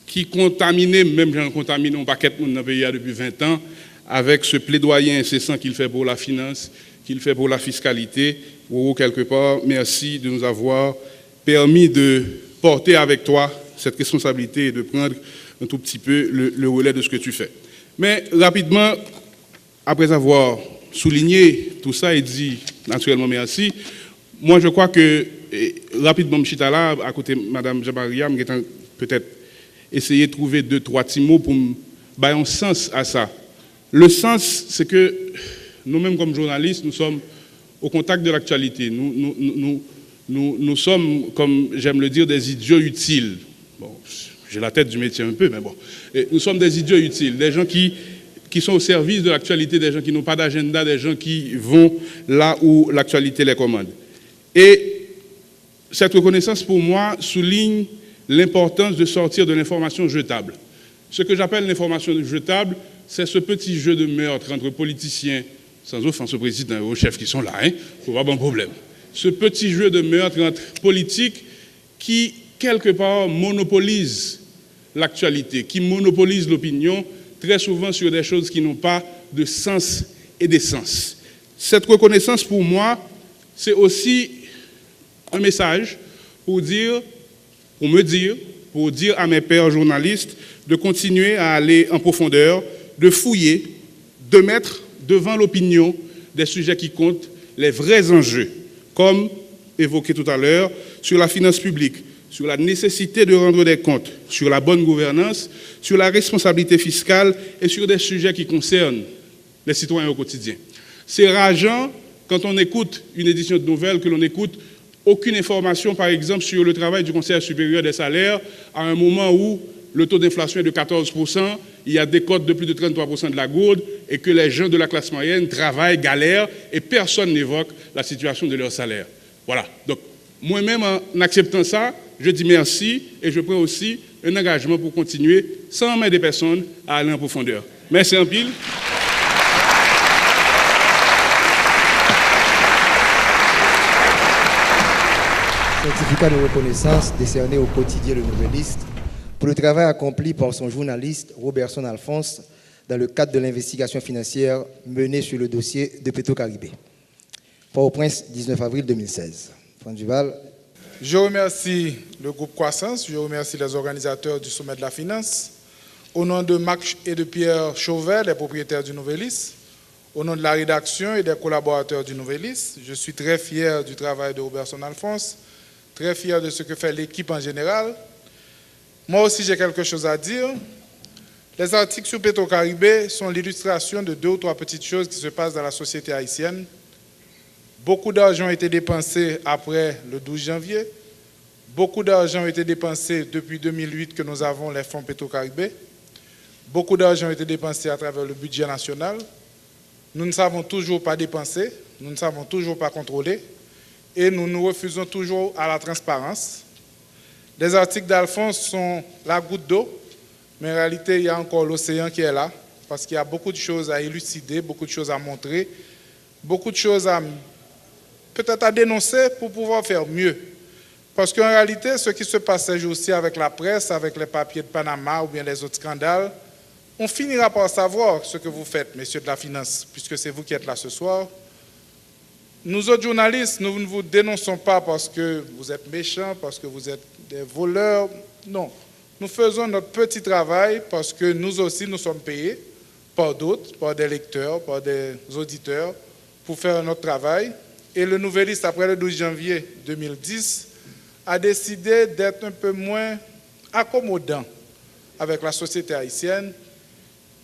qui contaminait, même j'en contaminé un paquet de monde dans le pays depuis 20 ans, avec ce plaidoyer incessant qu'il fait pour la finance, qu'il fait pour la fiscalité. Ou quelque part, merci de nous avoir permis de porter avec toi cette responsabilité et de prendre un tout petit peu le relais de ce que tu fais. Mais rapidement, après avoir souligné tout ça et dit naturellement merci, moi je crois que rapidement, Mchitala, à côté de Mme Jabariam, peut-être essayer de trouver 2-3 petits mots pour donner un sens à ça. Le sens, c'est que nous-mêmes comme journalistes, nous sommes au contact de l'actualité. Nous sommes, comme j'aime le dire, des idiots utiles. Bon, j'ai la tête du métier un peu, mais bon. Et nous sommes des idiots utiles, des gens qui sont au service de l'actualité, des gens qui n'ont pas d'agenda, des gens qui vont là où l'actualité les commande. Et cette reconnaissance, pour moi, souligne l'importance de sortir de l'information jetable. Ce que j'appelle l'information jetable, c'est ce petit jeu de meurtre entre politiciens, sans offense au président et aux chefs qui sont là, pour pas bon problème. Ce petit jeu de meurtre entre politiques qui, quelque part, monopolise l'actualité, qui monopolise l'opinion, très souvent sur des choses qui n'ont pas de sens et d'essence. Cette reconnaissance, pour moi, c'est aussi un message pour dire à mes pairs journalistes de continuer à aller en profondeur, de fouiller, de mettre devant l'opinion des sujets qui comptent, les vrais enjeux, comme évoqué tout à l'heure, sur la finance publique, sur la nécessité de rendre des comptes, sur la bonne gouvernance, sur la responsabilité fiscale et sur des sujets qui concernent les citoyens au quotidien. C'est rageant quand on écoute une édition de nouvelles, que l'on écoute aucune information, par exemple, sur le travail du Conseil supérieur des salaires, à un moment où le taux d'inflation est de 14%, il y a des cotes de plus de 33% de la gourde, et que les gens de la classe moyenne travaillent, galèrent, et personne n'évoque la situation de leur salaire. Voilà. Donc, moi-même, en acceptant ça, je dis merci, et je prends aussi un engagement pour continuer, sans mettre des personnes, à aller en profondeur. Merci en pile. Certificat de reconnaissance décerné au quotidien Le Nouvelliste pour le travail accompli par son journaliste Robertson Alphonse dans le cadre de l'investigation financière menée sur le dossier de Petro-Caribé. Port-au-Prince, 19 avril 2016. Franz Duval. Je remercie le groupe Croissance, je remercie les organisateurs du Sommet de la Finance. Au nom de Marc et de Pierre Chauvet, les propriétaires du Nouvelliste, au nom de la rédaction et des collaborateurs du Nouvelliste, je suis très fier du travail de Robertson Alphonse, très fier de ce que fait l'équipe en général. Moi aussi, j'ai quelque chose à dire. Les articles sur Petro-Caribé sont l'illustration de 2 ou 3 petites choses qui se passent dans la société haïtienne. Beaucoup d'argent a été dépensé après le 12 janvier. Beaucoup d'argent a été dépensé depuis 2008 que nous avons les fonds Petro-Caribé. Beaucoup d'argent a été dépensé à travers le budget national. Nous ne savons toujours pas dépenser, nous ne savons toujours pas contrôler. Et nous nous refusons toujours à la transparence. Les articles d'Alphonse sont la goutte d'eau, mais en réalité, il y a encore l'océan qui est là, parce qu'il y a beaucoup de choses à élucider, beaucoup de choses à montrer, beaucoup de choses à peut-être à dénoncer pour pouvoir faire mieux. Parce qu'en réalité, ce qui se passe ces jours-ci avec la presse, avec les papiers de Panama ou bien les autres scandales, on finira par savoir ce que vous faites, messieurs de la finance, puisque c'est vous qui êtes là ce soir. Nous autres journalistes, nous ne vous dénonçons pas parce que vous êtes méchants, parce que vous êtes des voleurs. Non, nous faisons notre petit travail parce que nous aussi, nous sommes payés par d'autres, par des lecteurs, par des auditeurs, pour faire notre travail. Et le Nouvelliste, après le 12 janvier 2010, a décidé d'être un peu moins accommodant avec la société haïtienne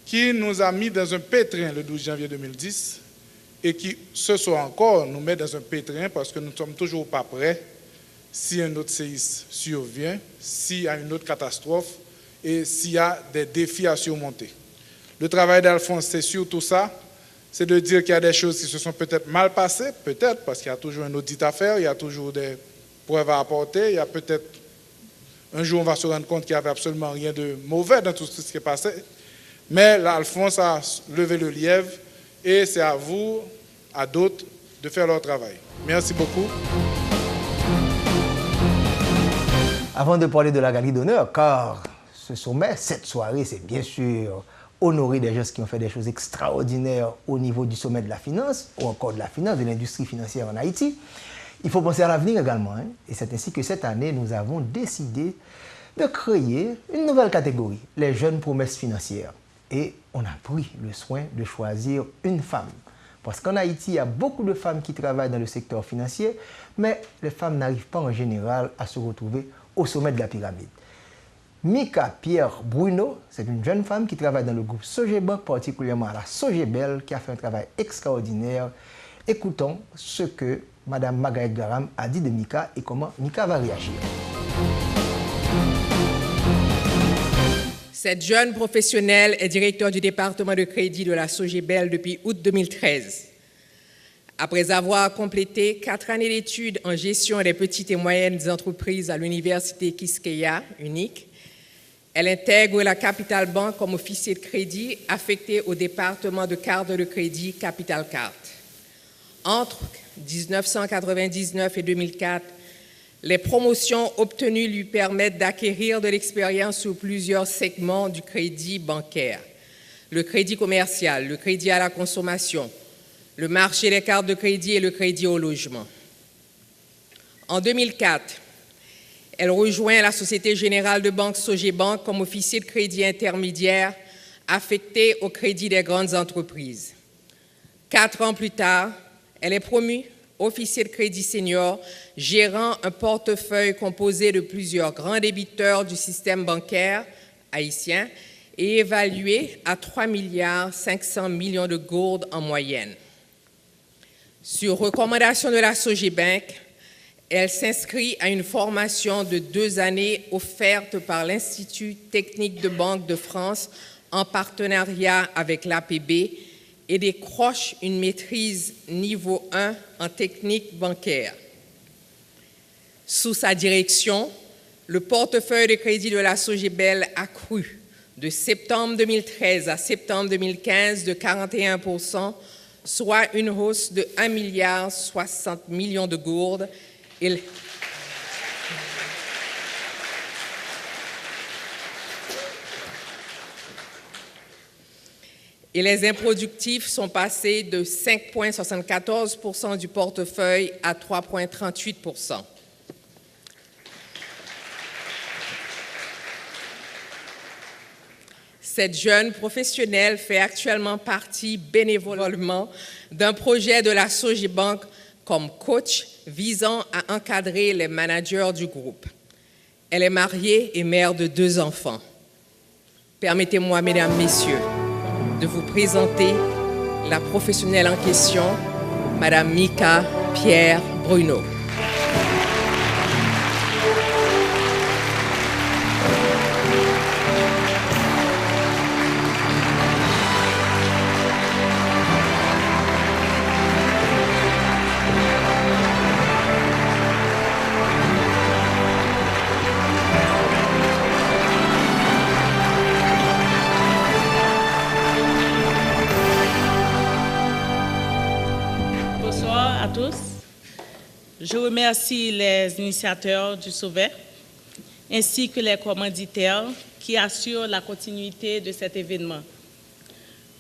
qui nous a mis dans un pétrin le 12 janvier 2010 et qui, ce soir encore, nous met dans un pétrin parce que nous ne sommes toujours pas prêts si un autre séisme survient, s'il y a une autre catastrophe et s'il y a des défis à surmonter. Le travail d'Alphonse, c'est surtout ça, c'est de dire qu'il y a des choses qui se sont peut-être mal passées, peut-être, parce qu'il y a toujours un audit à faire, il y a toujours des preuves à apporter, il y a peut-être, un jour on va se rendre compte qu'il n'y avait absolument rien de mauvais dans tout ce qui est passé, mais là, Alphonse a levé le lièvre et c'est à vous, à d'autres, de faire leur travail. Merci beaucoup. Avant de parler de la galerie d'honneur, car ce sommet, cette soirée, c'est bien sûr honorer des gens qui ont fait des choses extraordinaires au niveau du sommet de la finance, ou encore de la finance, de l'industrie financière en Haïti, il faut penser à l'avenir également. Et c'est ainsi que cette année, nous avons décidé de créer une nouvelle catégorie, les jeunes promesses financières. Et on a pris le soin de choisir une femme. Parce qu'en Haïti, il y a beaucoup de femmes qui travaillent dans le secteur financier, mais les femmes n'arrivent pas en général à se retrouver au sommet de la pyramide. Mika Pierre Bruno, c'est une jeune femme qui travaille dans le groupe Sogebank, particulièrement à la Sogebel, qui a fait un travail extraordinaire. Écoutons ce que Mme Margaret Garam a dit de Mika et comment Mika va réagir. Cette jeune professionnelle est directeur du département de crédit de la Sogebel depuis août 2013. Après avoir complété 4 années d'études en gestion des petites et moyennes entreprises à l'université Quisqueya, unique, elle intègre la Capital Bank comme officier de crédit affecté au département de cartes de crédit Capital Card. Entre 1999 et 2004, les promotions obtenues lui permettent d'acquérir de l'expérience sur plusieurs segments du crédit bancaire, le crédit commercial, le crédit à la consommation, le marché des cartes de crédit et le crédit au logement. En 2004, elle rejoint la Société Générale de Banque Sogebank comme officier de crédit intermédiaire affecté au crédit des grandes entreprises. 4 ans plus tard, elle est promue officier de crédit senior, gérant un portefeuille composé de plusieurs grands débiteurs du système bancaire haïtien et évalué à 3,5 milliards de gourdes en moyenne. Sur recommandation de la Sogebank, elle s'inscrit à une formation de 2 années offerte par l'Institut technique de banque de France en partenariat avec l'APB et décroche une maîtrise niveau 1 en technique bancaire. Sous sa direction, le portefeuille de crédit de la Sogebel a cru de septembre 2013 à septembre 2015 de 41%, soit une hausse de 1,60 milliard de gourdes. Et les improductifs sont passés de 5,74% du portefeuille à 3,38%. Cette jeune professionnelle fait actuellement partie bénévolement d'un projet de la Sogebank comme coach visant à encadrer les managers du groupe. Elle est mariée et mère de 2 enfants. Permettez-moi, mesdames, messieurs, de vous présenter la professionnelle en question, Madame Mika Pierre Bruno. Je remercie les initiateurs du sommet ainsi que les commanditaires qui assurent la continuité de cet événement.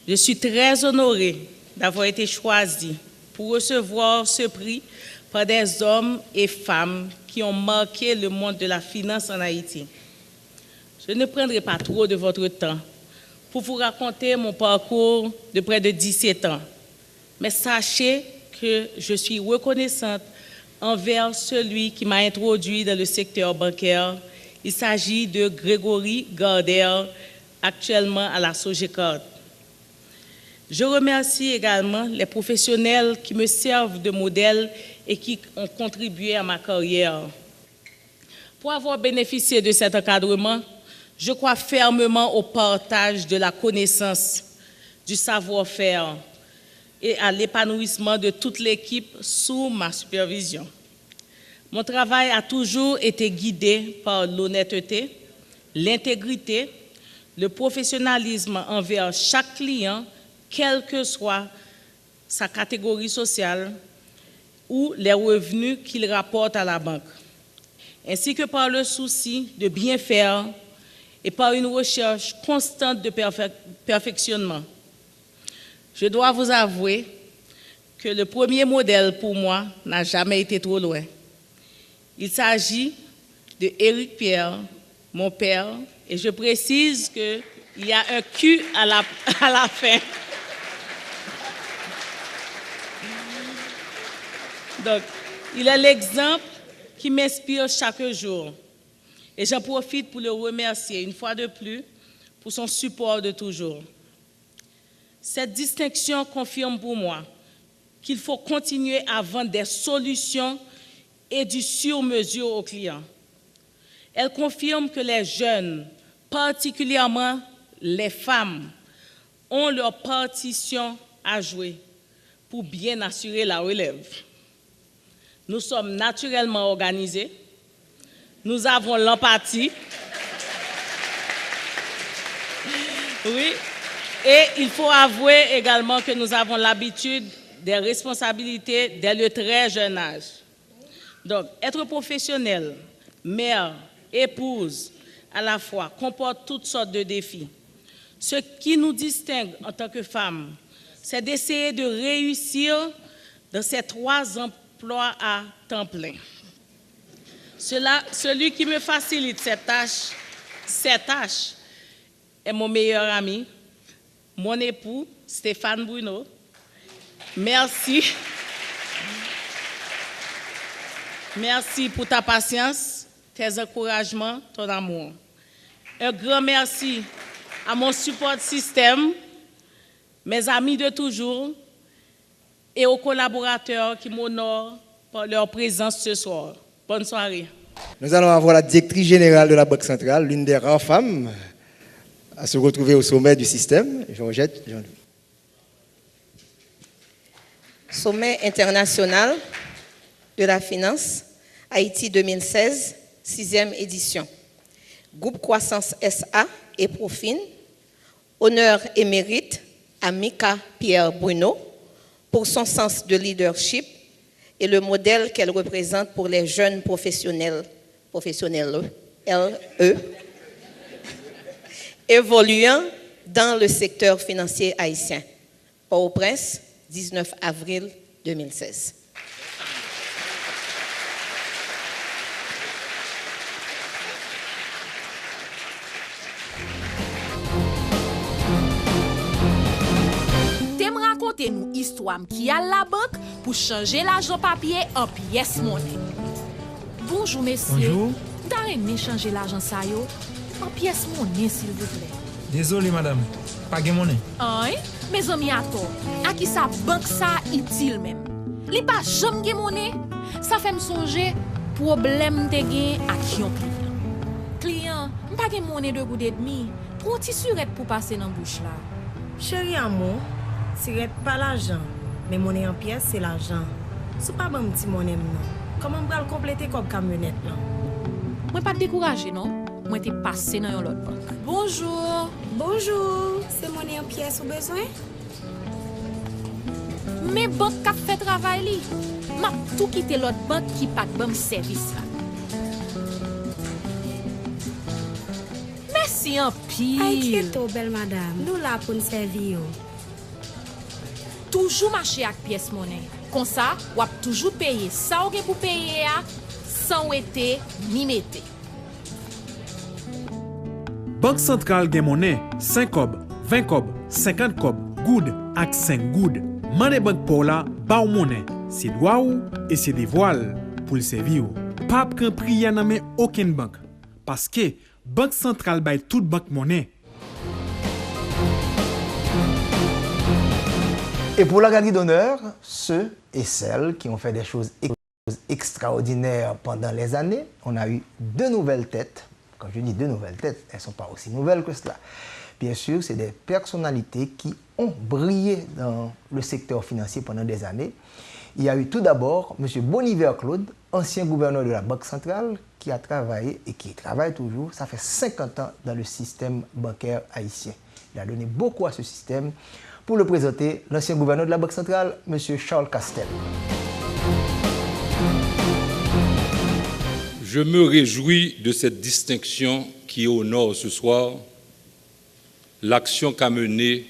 Je suis très honorée d'avoir été choisie pour recevoir ce prix par des hommes et femmes qui ont marqué le monde de la finance en Haïti. Je ne prendrai pas trop de votre temps pour vous raconter mon parcours de près de 17 ans, mais sachez que je suis reconnaissante envers celui qui m'a introduit dans le secteur bancaire. Il s'agit de Grégory Gardel, actuellement à la Sogecard. Je remercie également les professionnels qui me servent de modèle et qui ont contribué à ma carrière. Pour avoir bénéficié de cet encadrement, je crois fermement au partage de la connaissance, du savoir-faire et à l'épanouissement de toute l'équipe sous ma supervision. Mon travail a toujours été guidé par l'honnêteté, l'intégrité, le professionnalisme envers chaque client, quelle que soit sa catégorie sociale ou les revenus qu'il rapporte à la banque, ainsi que par le souci de bien faire et par une recherche constante de perfectionnement. Je dois vous avouer que le premier modèle pour moi n'a jamais été trop loin. Il s'agit de Éric Pierre, mon père, et je précise qu'il y a un Q à la fin. Donc, il est l'exemple qui m'inspire chaque jour. Et j'en profite pour le remercier une fois de plus pour son support de toujours. Cette distinction confirme pour moi qu'il faut continuer à vendre des solutions et du sur-mesure aux clients. Elle confirme que les jeunes, particulièrement les femmes, ont leur partition à jouer pour bien assurer la relève. Nous sommes naturellement organisés, nous avons l'empathie, oui, et il faut avouer également que nous avons l'habitude des responsabilités dès le très jeune âge. Donc, être professionnel, mère, épouse, à la fois, comporte toutes sortes de défis. Ce qui nous distingue en tant que femmes, c'est d'essayer de réussir dans ces 3 emplois à temps plein. Celui qui me facilite cette tâche est mon meilleur ami, mon époux, Stéphane Bruno. Merci. Merci pour ta patience, tes encouragements, ton amour. Un grand merci à mon support système, mes amis de toujours et aux collaborateurs qui m'honorent par leur présence ce soir. Bonne soirée. Nous allons avoir la directrice générale de la Banque centrale, l'une des rares femmes à se retrouver au sommet du système, Georgette Jean-Louis. Sommet international de la finance, Haïti 2016, 6e édition. Groupe Croissance SA et Profine, honneur et mérite à Mika Pierre Bruno pour son sens de leadership et le modèle qu'elle représente pour les jeunes professionnels LE, évoluant dans le secteur financier haïtien. Port-au-Prince, 19 avril 2016. Racontez-nous histoire qui a la banque pour changer l'argent papier en pièce monnaie. Bonjour messieurs. Bonjour. T'arrêtez changer l'argent ça yo en pièce monnaie s'il vous plaît. Désolé madame, pas de monnaie. Hein? Mes amis attends, à qui sa banque ça utile même. Li pas jamais de monnaie, ça fait me songer problème te gen à qui on client. Client, pas de monnaie de goud et demi, pour ti surette pour passer dans bouche là. Chéri amour, c'est pas l'argent, mais monnaie en pièces c'est l'argent. C'est pas bon petit monnaie non. Comment on va le compléter comme camionnette là? Moi pas décourager non. Moi t'ai passé dans l'autre banque. Bonjour. Bonjour. C'est monnaie en pièces ou besoin? Mais banque qui fait travail li. M'a tout quitté l'autre banque qui pas de bon service là. Merci en pile. Inquiète-toi belle madame. Nous là pour nous servir. Toujours marcher avec pièce monnaie. Comme ça, ou toujours payer ça ou pour payer sans été ni mette. Banque centrale gen monnaie 5 kob, 20 kob, 50 kob, goud ak 5 goud. Mande banque pour la ba ou monnaie. C'est droit ou et c'est des voiles pour le servir. Pas pran priya nan men aucune banque parce que banque centrale bay toute banque monnaie. Et pour la galerie d'honneur, ceux et celles qui ont fait des choses extraordinaires pendant les années, on a eu 2 nouvelles têtes. Quand je dis 2 nouvelles têtes, elles ne sont pas aussi nouvelles que cela. Bien sûr, c'est des personnalités qui ont brillé dans le secteur financier pendant des années. Il y a eu tout d'abord M. Boniver Claude, ancien gouverneur de la Banque centrale, qui a travaillé et qui travaille toujours, ça fait 50 ans dans le système bancaire haïtien. Il a donné beaucoup à ce système. Pour le présenter, l'ancien gouverneur de la Banque centrale, M. Charles Castel. Je me réjouis de cette distinction qui honore ce soir l'action qu'a menée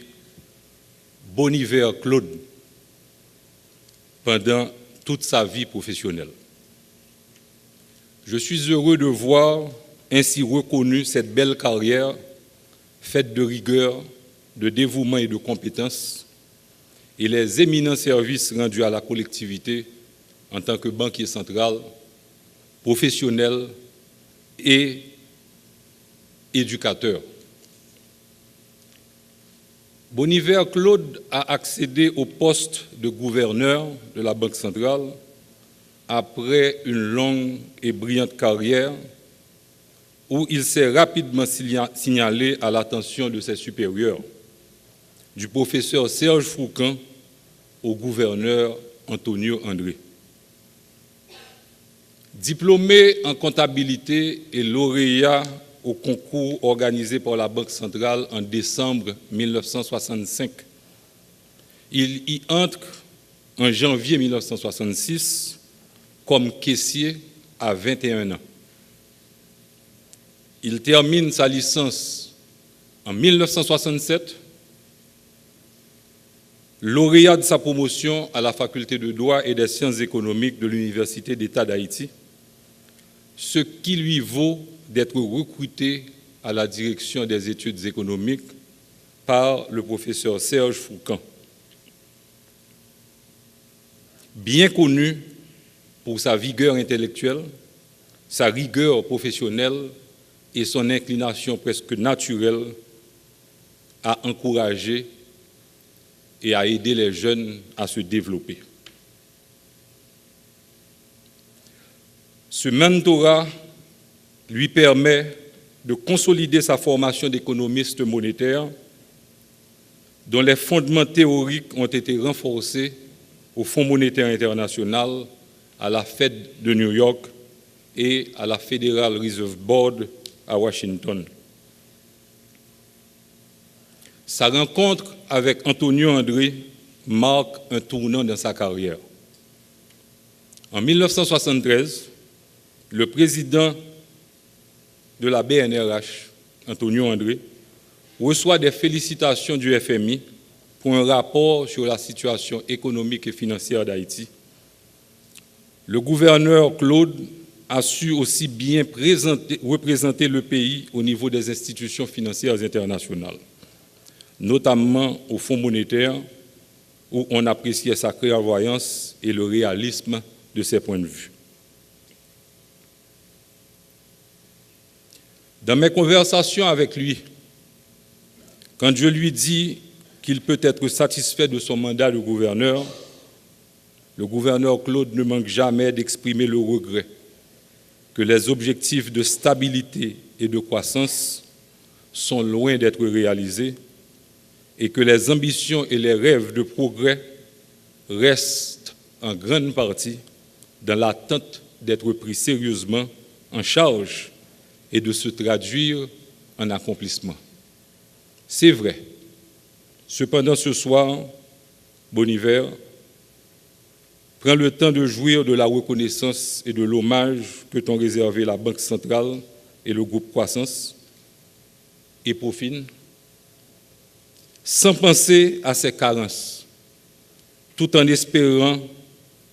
Boniver Claude pendant toute sa vie professionnelle. Je suis heureux de voir ainsi reconnue cette belle carrière faite de rigueur, de dévouement et de compétences, et les éminents services rendus à la collectivité en tant que banquier central, professionnel et éducateur. Boniver Claude a accédé au poste de gouverneur de la Banque centrale après une longue et brillante carrière où il s'est rapidement signalé à l'attention de ses supérieurs, du professeur Serge Foucan au gouverneur Antonio André. Diplômé en comptabilité et lauréat au concours organisé par la Banque centrale en décembre 1965, il y entre en janvier 1966 comme caissier à 21 ans. Il termine sa licence en 1967, lauréat de sa promotion à la faculté de droit et des sciences économiques de l'Université d'État d'Haïti, ce qui lui vaut d'être recruté à la direction des études économiques par le professeur Serge Foucan. Bien connu pour sa vigueur intellectuelle, sa rigueur professionnelle et son inclination presque naturelle à encourager et à aider les jeunes à se développer. Ce mentorat lui permet de consolider sa formation d'économiste monétaire dont les fondements théoriques ont été renforcés au Fonds monétaire international, à la Fed de New York et à la Federal Reserve Board à Washington. Sa rencontre avec Antonio André marque un tournant dans sa carrière. En 1973, le président de la BNRH, Antonio André, reçoit des félicitations du FMI pour un rapport sur la situation économique et financière d'Haïti. Le gouverneur Claude a su aussi bien représenter le pays au niveau des institutions financières internationales, notamment au Fonds monétaire, où on appréciait sa clairvoyance et le réalisme de ses points de vue. Dans mes conversations avec lui, quand je lui dis qu'il peut être satisfait de son mandat de gouverneur, le gouverneur Claude ne manque jamais d'exprimer le regret que les objectifs de stabilité et de croissance sont loin d'être réalisés et que les ambitions et les rêves de progrès restent en grande partie dans l'attente d'être pris sérieusement en charge et de se traduire en accomplissement. C'est vrai. Cependant, ce soir, Boniver prend le temps de jouir de la reconnaissance et de l'hommage que t'ont réservé la Banque centrale et le groupe Croissance, et Profine, sans penser à ses carences, tout en espérant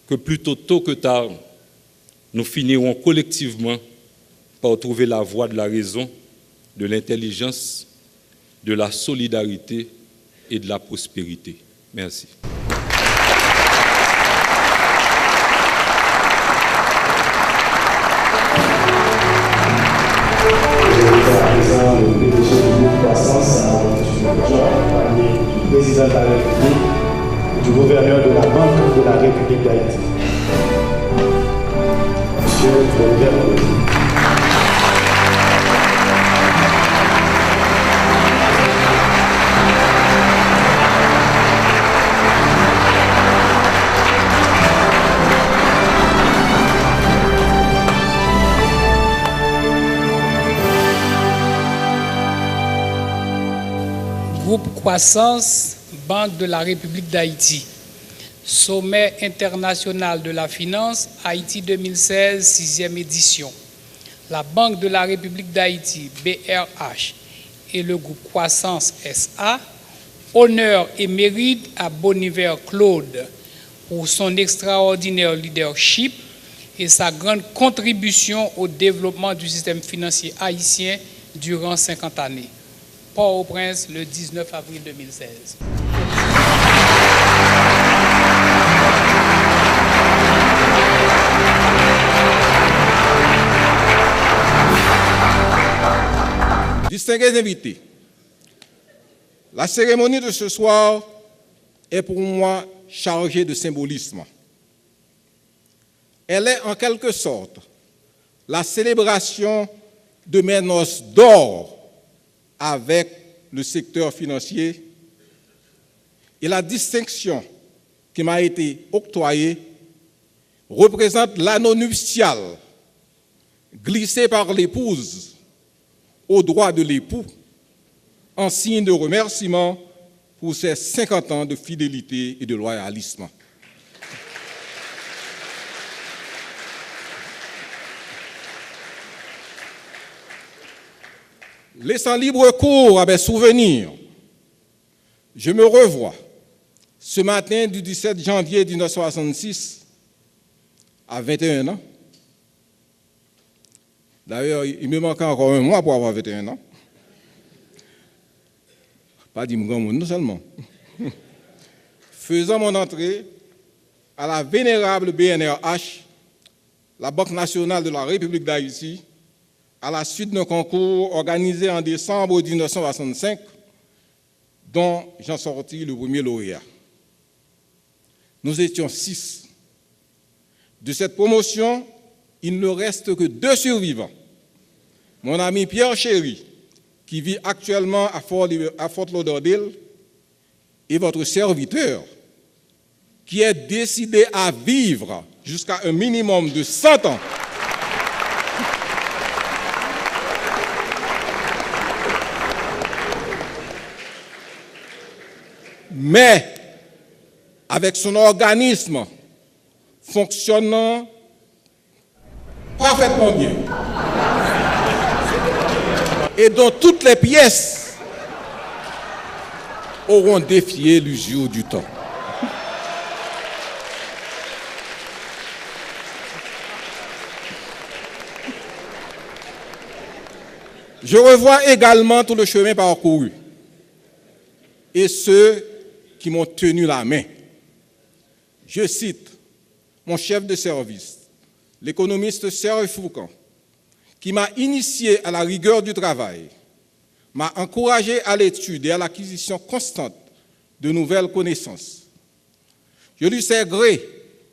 que plutôt tôt que tard, nous finirons collectivement par trouver la voie de la raison, de l'intelligence, de la solidarité et de la prospérité. Merci. Le PDG du groupe Croissance, du président de la République, du gouverneur de la Banque de la République d'Haïti, M. Robert Paul. Groupe Croissance, Banque de la République d'Haïti. Sommet international de la finance, Haïti 2016, 6e édition. La Banque de la République d'Haïti, BRH, et le groupe Croissance SA, honneur et mérite à Boniver Claude pour son extraordinaire leadership et sa grande contribution au développement du système financier haïtien durant 50 années. Port-au-Prince, le 19 avril 2016. Distingués invités, la cérémonie de ce soir est pour moi chargée de symbolisme. Elle est en quelque sorte la célébration de mes noces d'or avec le secteur financier et la distinction qui m'a été octroyée représente l'anneau nuptial glissé par l'épouse au droit de l'époux en signe de remerciement pour ses 50 ans de fidélité et de loyalisme. Laissant libre cours à mes souvenirs, je me revois ce matin du 17 janvier 1966 à 21 ans. D'ailleurs, il me manque encore un mois pour avoir 21 ans. Pas du grand monde, non seulement. Faisant mon entrée à la vénérable BNRH, la Banque nationale de la République d'Haïti, à la suite d'un concours organisé en décembre 1965, dont j'en sortis le premier lauréat. Nous étions 6. De cette promotion, il ne reste que 2 survivants. Mon ami Pierre Chéry, qui vit actuellement à Fort Lauderdale, et votre serviteur, qui est décidé à vivre jusqu'à un minimum de 100 ans. Mais avec son organisme fonctionnant parfaitement bien et dont toutes les pièces auront défié l'usure du temps. Je revois également tout le chemin parcouru et ceux qui m'ont tenu la main. Je cite mon chef de service, l'économiste Serge Foucan, qui m'a initié à la rigueur du travail, m'a encouragé à l'étude et à l'acquisition constante de nouvelles connaissances. Je lui sais gré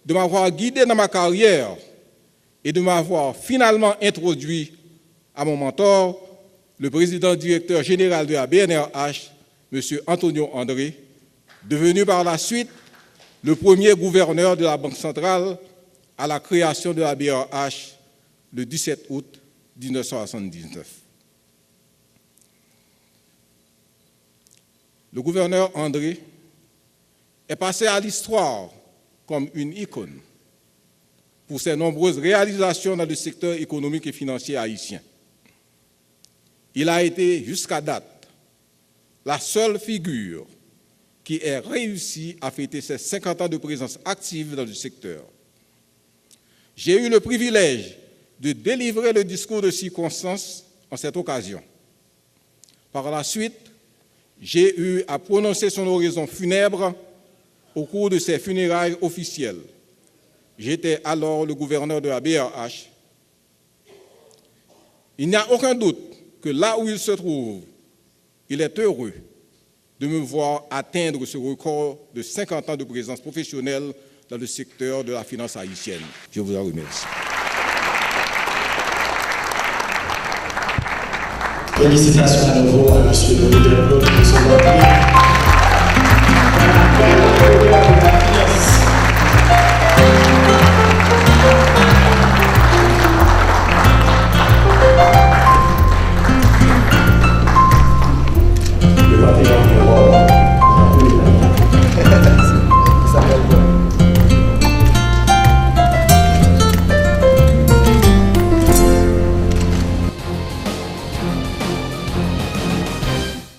de m'avoir guidé dans ma carrière et de m'avoir finalement introduit à mon mentor, le président directeur général de la BNRH, M. Antonio André, devenu par la suite le premier gouverneur de la Banque centrale à la création de la BRH le 17 août 1979. Le gouverneur André est passé à l'histoire comme une icône pour ses nombreuses réalisations dans le secteur économique et financier haïtien. Il a été, jusqu'à date, la seule figure qui ait réussi à fêter ses 50 ans de présence active dans le secteur. J'ai eu le privilège de délivrer le discours de circonstance en cette occasion. Par la suite, j'ai eu à prononcer son oraison funèbre au cours de ses funérailles officielles. J'étais alors le gouverneur de la BRH. Il n'y a aucun doute que là où il se trouve, il est heureux de me voir atteindre ce record de 50 ans de présence professionnelle dans le secteur de la finance haïtienne. Je vous en remercie. Félicitations à nouveau à M. le leader Claude de son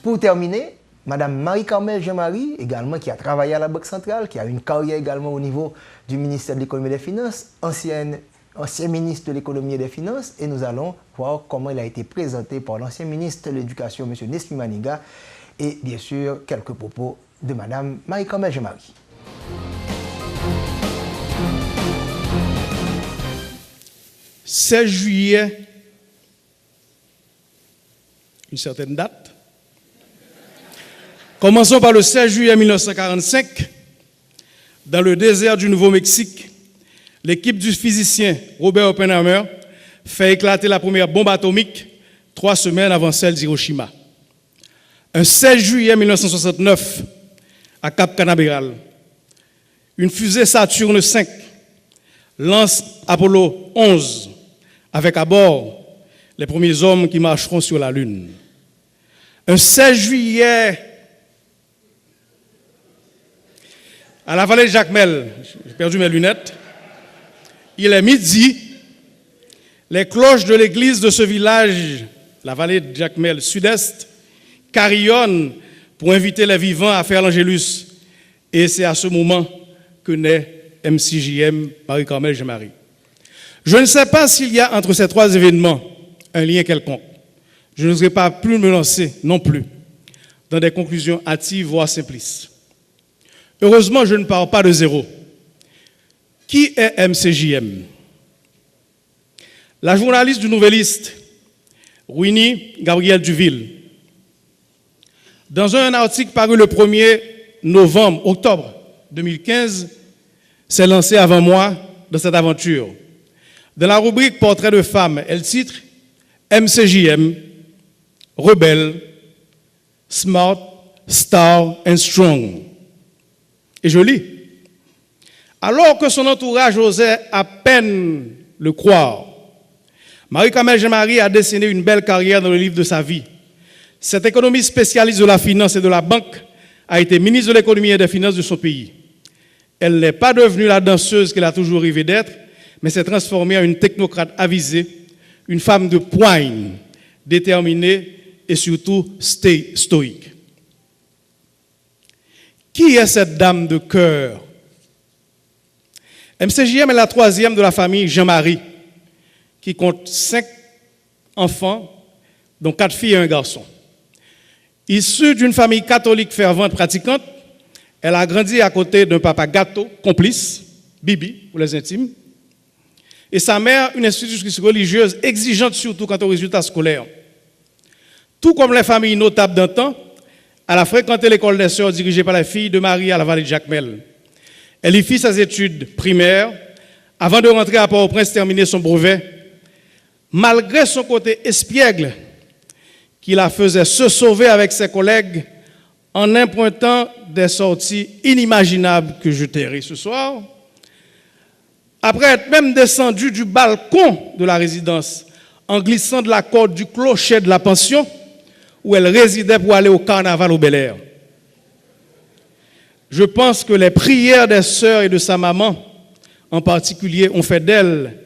Pour terminer, Madame Marie-Carmel Jean-Marie, également qui a travaillé à la Banque centrale, qui a une carrière également au niveau du ministère de l'économie et des finances, ancien ministre de l'économie et des finances, et nous allons voir comment il a été présenté par l'ancien ministre de l'éducation, M. Nesmi Maniga, et bien sûr quelques propos de Madame Marie-Carmel Jean-Marie. « 16 juillet, une certaine date. Commençons par le 16 juillet 1945, dans le désert du Nouveau-Mexique, l'équipe du physicien Robert Oppenheimer fait éclater la première bombe atomique 3 semaines avant celle d'Hiroshima. Un 16 juillet 1969, à Cap Canaveral, une fusée Saturne V lance Apollo 11 avec à bord les premiers hommes qui marcheront sur la Lune. Un 16 juillet, à la vallée de Jacmel, j'ai perdu mes lunettes, il est midi, les cloches de l'église de ce village, la vallée de Jacmel sud-est, carillonnent pour inviter les vivants à faire l'Angélus. Et c'est à ce moment que naît MCJM Marie-Carmel Jean-Marie. Je ne sais pas s'il y a entre ces 3 événements un lien quelconque. Je n'oserais pas plus me lancer non plus dans des conclusions hâtives, voire simplistes. Heureusement, je ne pars pas de zéro. Qui est MCJM? La journaliste du Nouvelliste, Rouini Gabrielle Duville, dans un article paru le 1er octobre 2015, s'est lancée avant moi dans cette aventure. Dans la rubrique Portrait de femme, elle titre MCJM, rebelle, smart, star and strong. Et je lis. Alors que son entourage osait à peine le croire, Marie-Carmel Jean-Marie a dessiné une belle carrière dans le livre de sa vie. Cette économiste spécialiste de la finance et de la banque a été ministre de l'économie et des finances de son pays. Elle n'est pas devenue la danseuse qu'elle a toujours rêvé d'être, mais s'est transformée en une technocrate avisée, une femme de poigne, déterminée et surtout stoïque. Qui est cette dame de cœur? MCJM est la 3e de la famille Jean-Marie, qui compte 5 enfants, dont 4 filles et un garçon. Issue d'une famille catholique fervente pratiquante, elle a grandi à côté d'un papa gâteau, complice, Bibi pour les intimes, et sa mère, une institutrice religieuse exigeante surtout quant aux résultats scolaires. Tout comme les familles notables d'antan, elle a fréquenté l'école des sœurs dirigée par les filles de Marie à la vallée de Jacmel. Elle y fit ses études primaires avant de rentrer à Port-au-Prince terminer son brevet. Malgré son côté espiègle, qui la faisait se sauver avec ses collègues en empruntant des sorties inimaginables que je tairai ce soir, après être même descendu du balcon de la résidence en glissant de la corde du clocher de la pension où elle résidait pour aller au carnaval au Bel-Air. Je pense que les prières des sœurs et de sa maman, en particulier, ont fait d'elle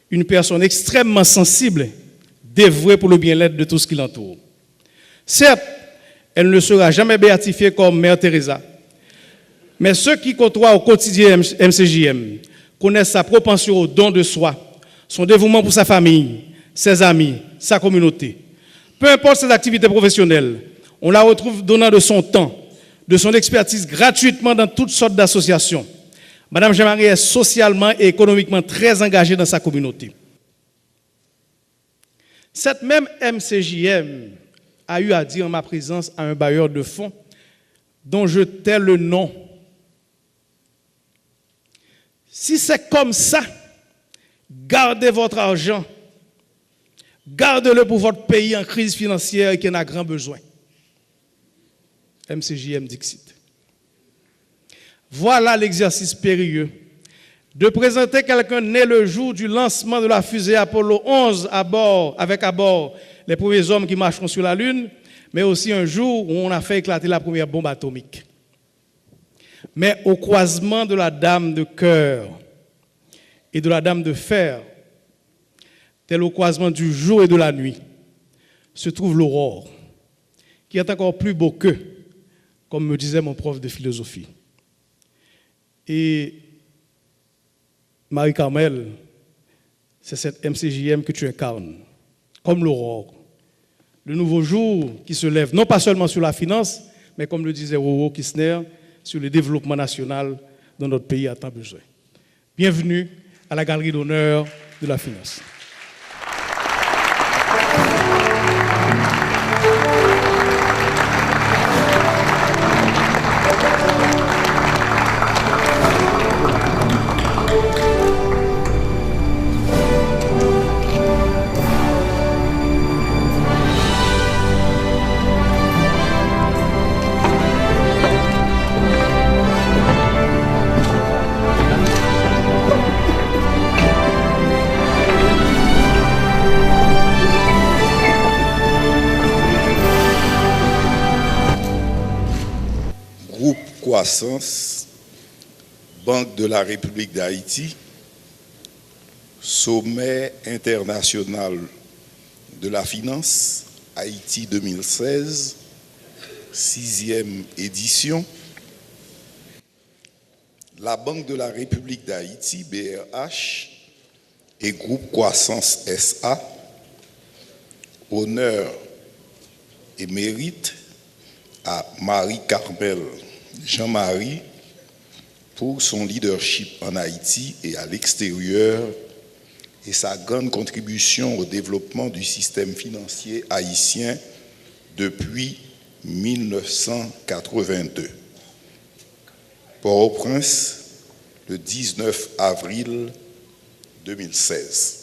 une personne extrêmement sensible, dévouée pour le bien-être de tout ce qui l'entoure. Certes, elle ne sera jamais béatifiée comme Mère Teresa, mais ceux qui côtoient au quotidien MCJM connaissent sa propension au don de soi, son dévouement pour sa famille, ses amis, sa communauté. Peu importe ses activités professionnelles, on la retrouve donnant de son temps, de son expertise gratuitement dans toutes sortes d'associations. Madame Jean-Marie est socialement et économiquement très engagée dans sa communauté. Cette même MCJM a eu à dire en ma présence à un bailleur de fonds dont je tais le nom. Si c'est comme ça, gardez votre argent. Gardez-le pour votre pays en crise financière et qui en a grand besoin. MCJM Dixit. Voilà l'exercice périlleux de présenter quelqu'un né le jour du lancement de la fusée Apollo 11 avec à bord les premiers hommes qui marcheront sur la Lune, mais aussi un jour où on a fait éclater la première bombe atomique. Mais au croisement de la dame de cœur et de la dame de fer, tel au croisement du jour et de la nuit, se trouve l'aurore, qui est encore plus beau que, comme me disait mon prof de philosophie. Et Marie-Carmel, c'est cette MCJM que tu incarnes, comme l'aurore, le nouveau jour qui se lève, non pas seulement sur la finance, mais comme le disait Roro Kissner, sur le développement national dont notre pays a tant besoin. Bienvenue à la Galerie d'honneur de la finance. Croissance, Banque de la République d'Haïti, Sommet international de la finance, Haïti 2016, 6e édition. La Banque de la République d'Haïti, BRH, et Groupe Croissance SA, honneur et mérite à Marie-Carmel Jean-Marie pour son leadership en Haïti et à l'extérieur et sa grande contribution au développement du système financier haïtien depuis 1982. Port-au-Prince, le 19 avril 2016.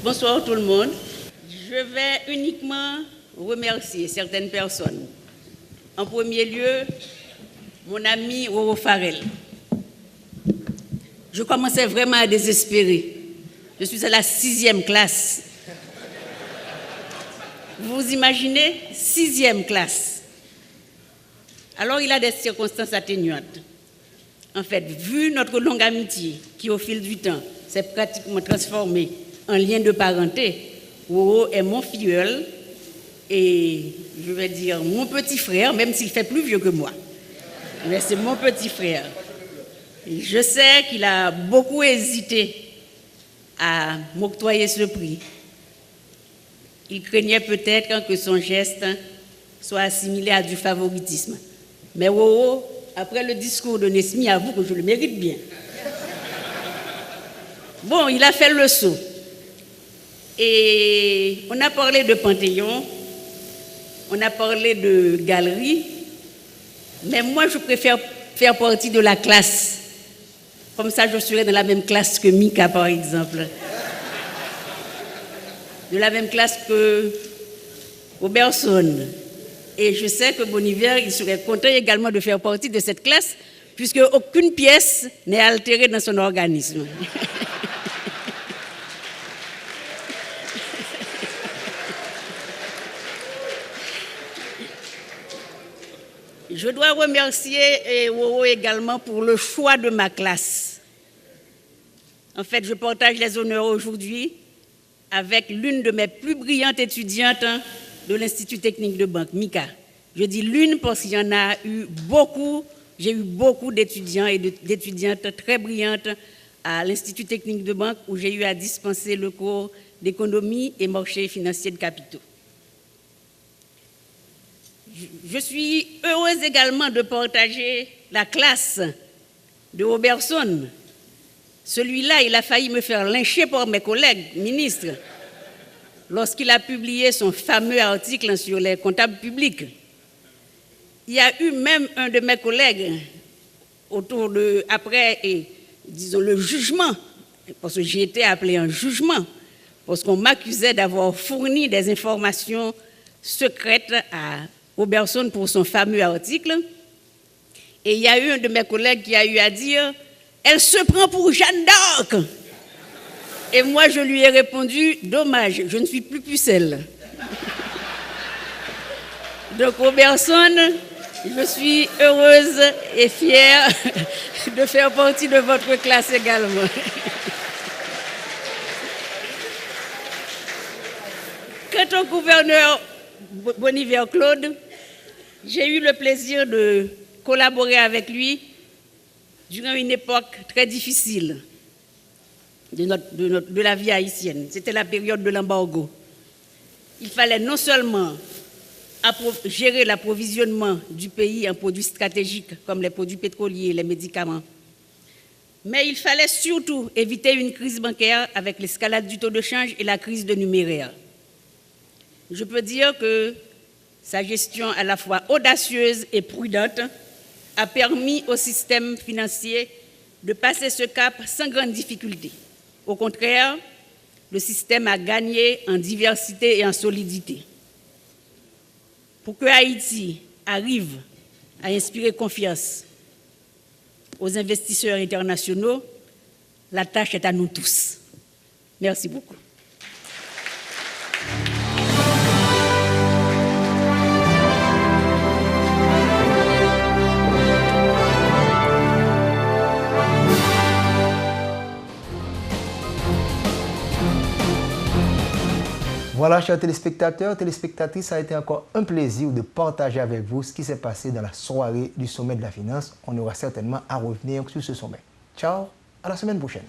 Bonsoir tout le monde. Je vais uniquement remercier certaines personnes. En premier lieu, mon ami Roro Farel. Je commençais vraiment à désespérer. Je suis à la 6e classe. Vous imaginez, 6e classe. Alors il a des circonstances atténuantes. En fait, vu notre longue amitié qui au fil du temps s'est pratiquement transformée en lien de parenté, Roro est mon filleul et je vais dire mon petit frère, même s'il fait plus vieux que moi. Mais c'est mon petit frère. Et je sais qu'il a beaucoup hésité à m'octroyer ce prix. Il craignait peut-être que son geste soit assimilé à du favoritisme. Mais Roro, après le discours de Nesmi, avoue que je le mérite bien. Bon, il a fait le saut. Et on a parlé de Panthéon, on a parlé de galerie, mais moi je préfère faire partie de la classe. Comme ça je serai dans la même classe que Mika par exemple. De la même classe que Robertson. Et je sais que Bonivier, il serait content également de faire partie de cette classe, puisque aucune pièce n'est altérée dans son organisme. Je dois remercier Roro également pour le choix de ma classe. En fait, je partage les honneurs aujourd'hui avec l'une de mes plus brillantes étudiantes de l'Institut technique de banque, Mika. Je dis l'une parce qu'il y en a eu beaucoup, j'ai eu beaucoup d'étudiants et d'étudiantes très brillantes à l'Institut technique de banque où j'ai eu à dispenser le cours d'économie et marché financier de capitaux. Je suis heureuse également de partager la classe de Robertson. Celui-là, il a failli me faire lyncher par mes collègues ministres lorsqu'il a publié son fameux article sur les comptables publics. Il y a eu même un de mes collègues après, disons, le jugement, parce que j'ai été appelé en jugement, parce qu'on m'accusait d'avoir fourni des informations secrètes à Robertson pour son fameux article. Et il y a eu un de mes collègues qui a eu à dire « Elle se prend pour Jeanne d'Arc !» Et moi, je lui ai répondu « Dommage, je ne suis plus pucelle. » Donc, Robertson, je suis heureuse et fière de faire partie de votre classe également. Quant au gouverneur Bonivier Claude, j'ai eu le plaisir de collaborer avec lui durant une époque très difficile de la vie haïtienne. C'était la période de l'embargo. Il fallait non seulement gérer l'approvisionnement du pays en produits stratégiques comme les produits pétroliers et les médicaments, mais il fallait surtout éviter une crise bancaire avec l'escalade du taux de change et la crise de numéraire. Je peux dire que sa gestion à la fois audacieuse et prudente a permis au système financier de passer ce cap sans grande difficulté. Au contraire, le système a gagné en diversité et en solidité. Pour que Haïti arrive à inspirer confiance aux investisseurs internationaux, la tâche est à nous tous. Merci beaucoup. Voilà, chers téléspectateurs, téléspectatrices, ça a été encore un plaisir de partager avec vous ce qui s'est passé dans la soirée du sommet de la finance. On aura certainement à revenir sur ce sommet. Ciao, à la semaine prochaine.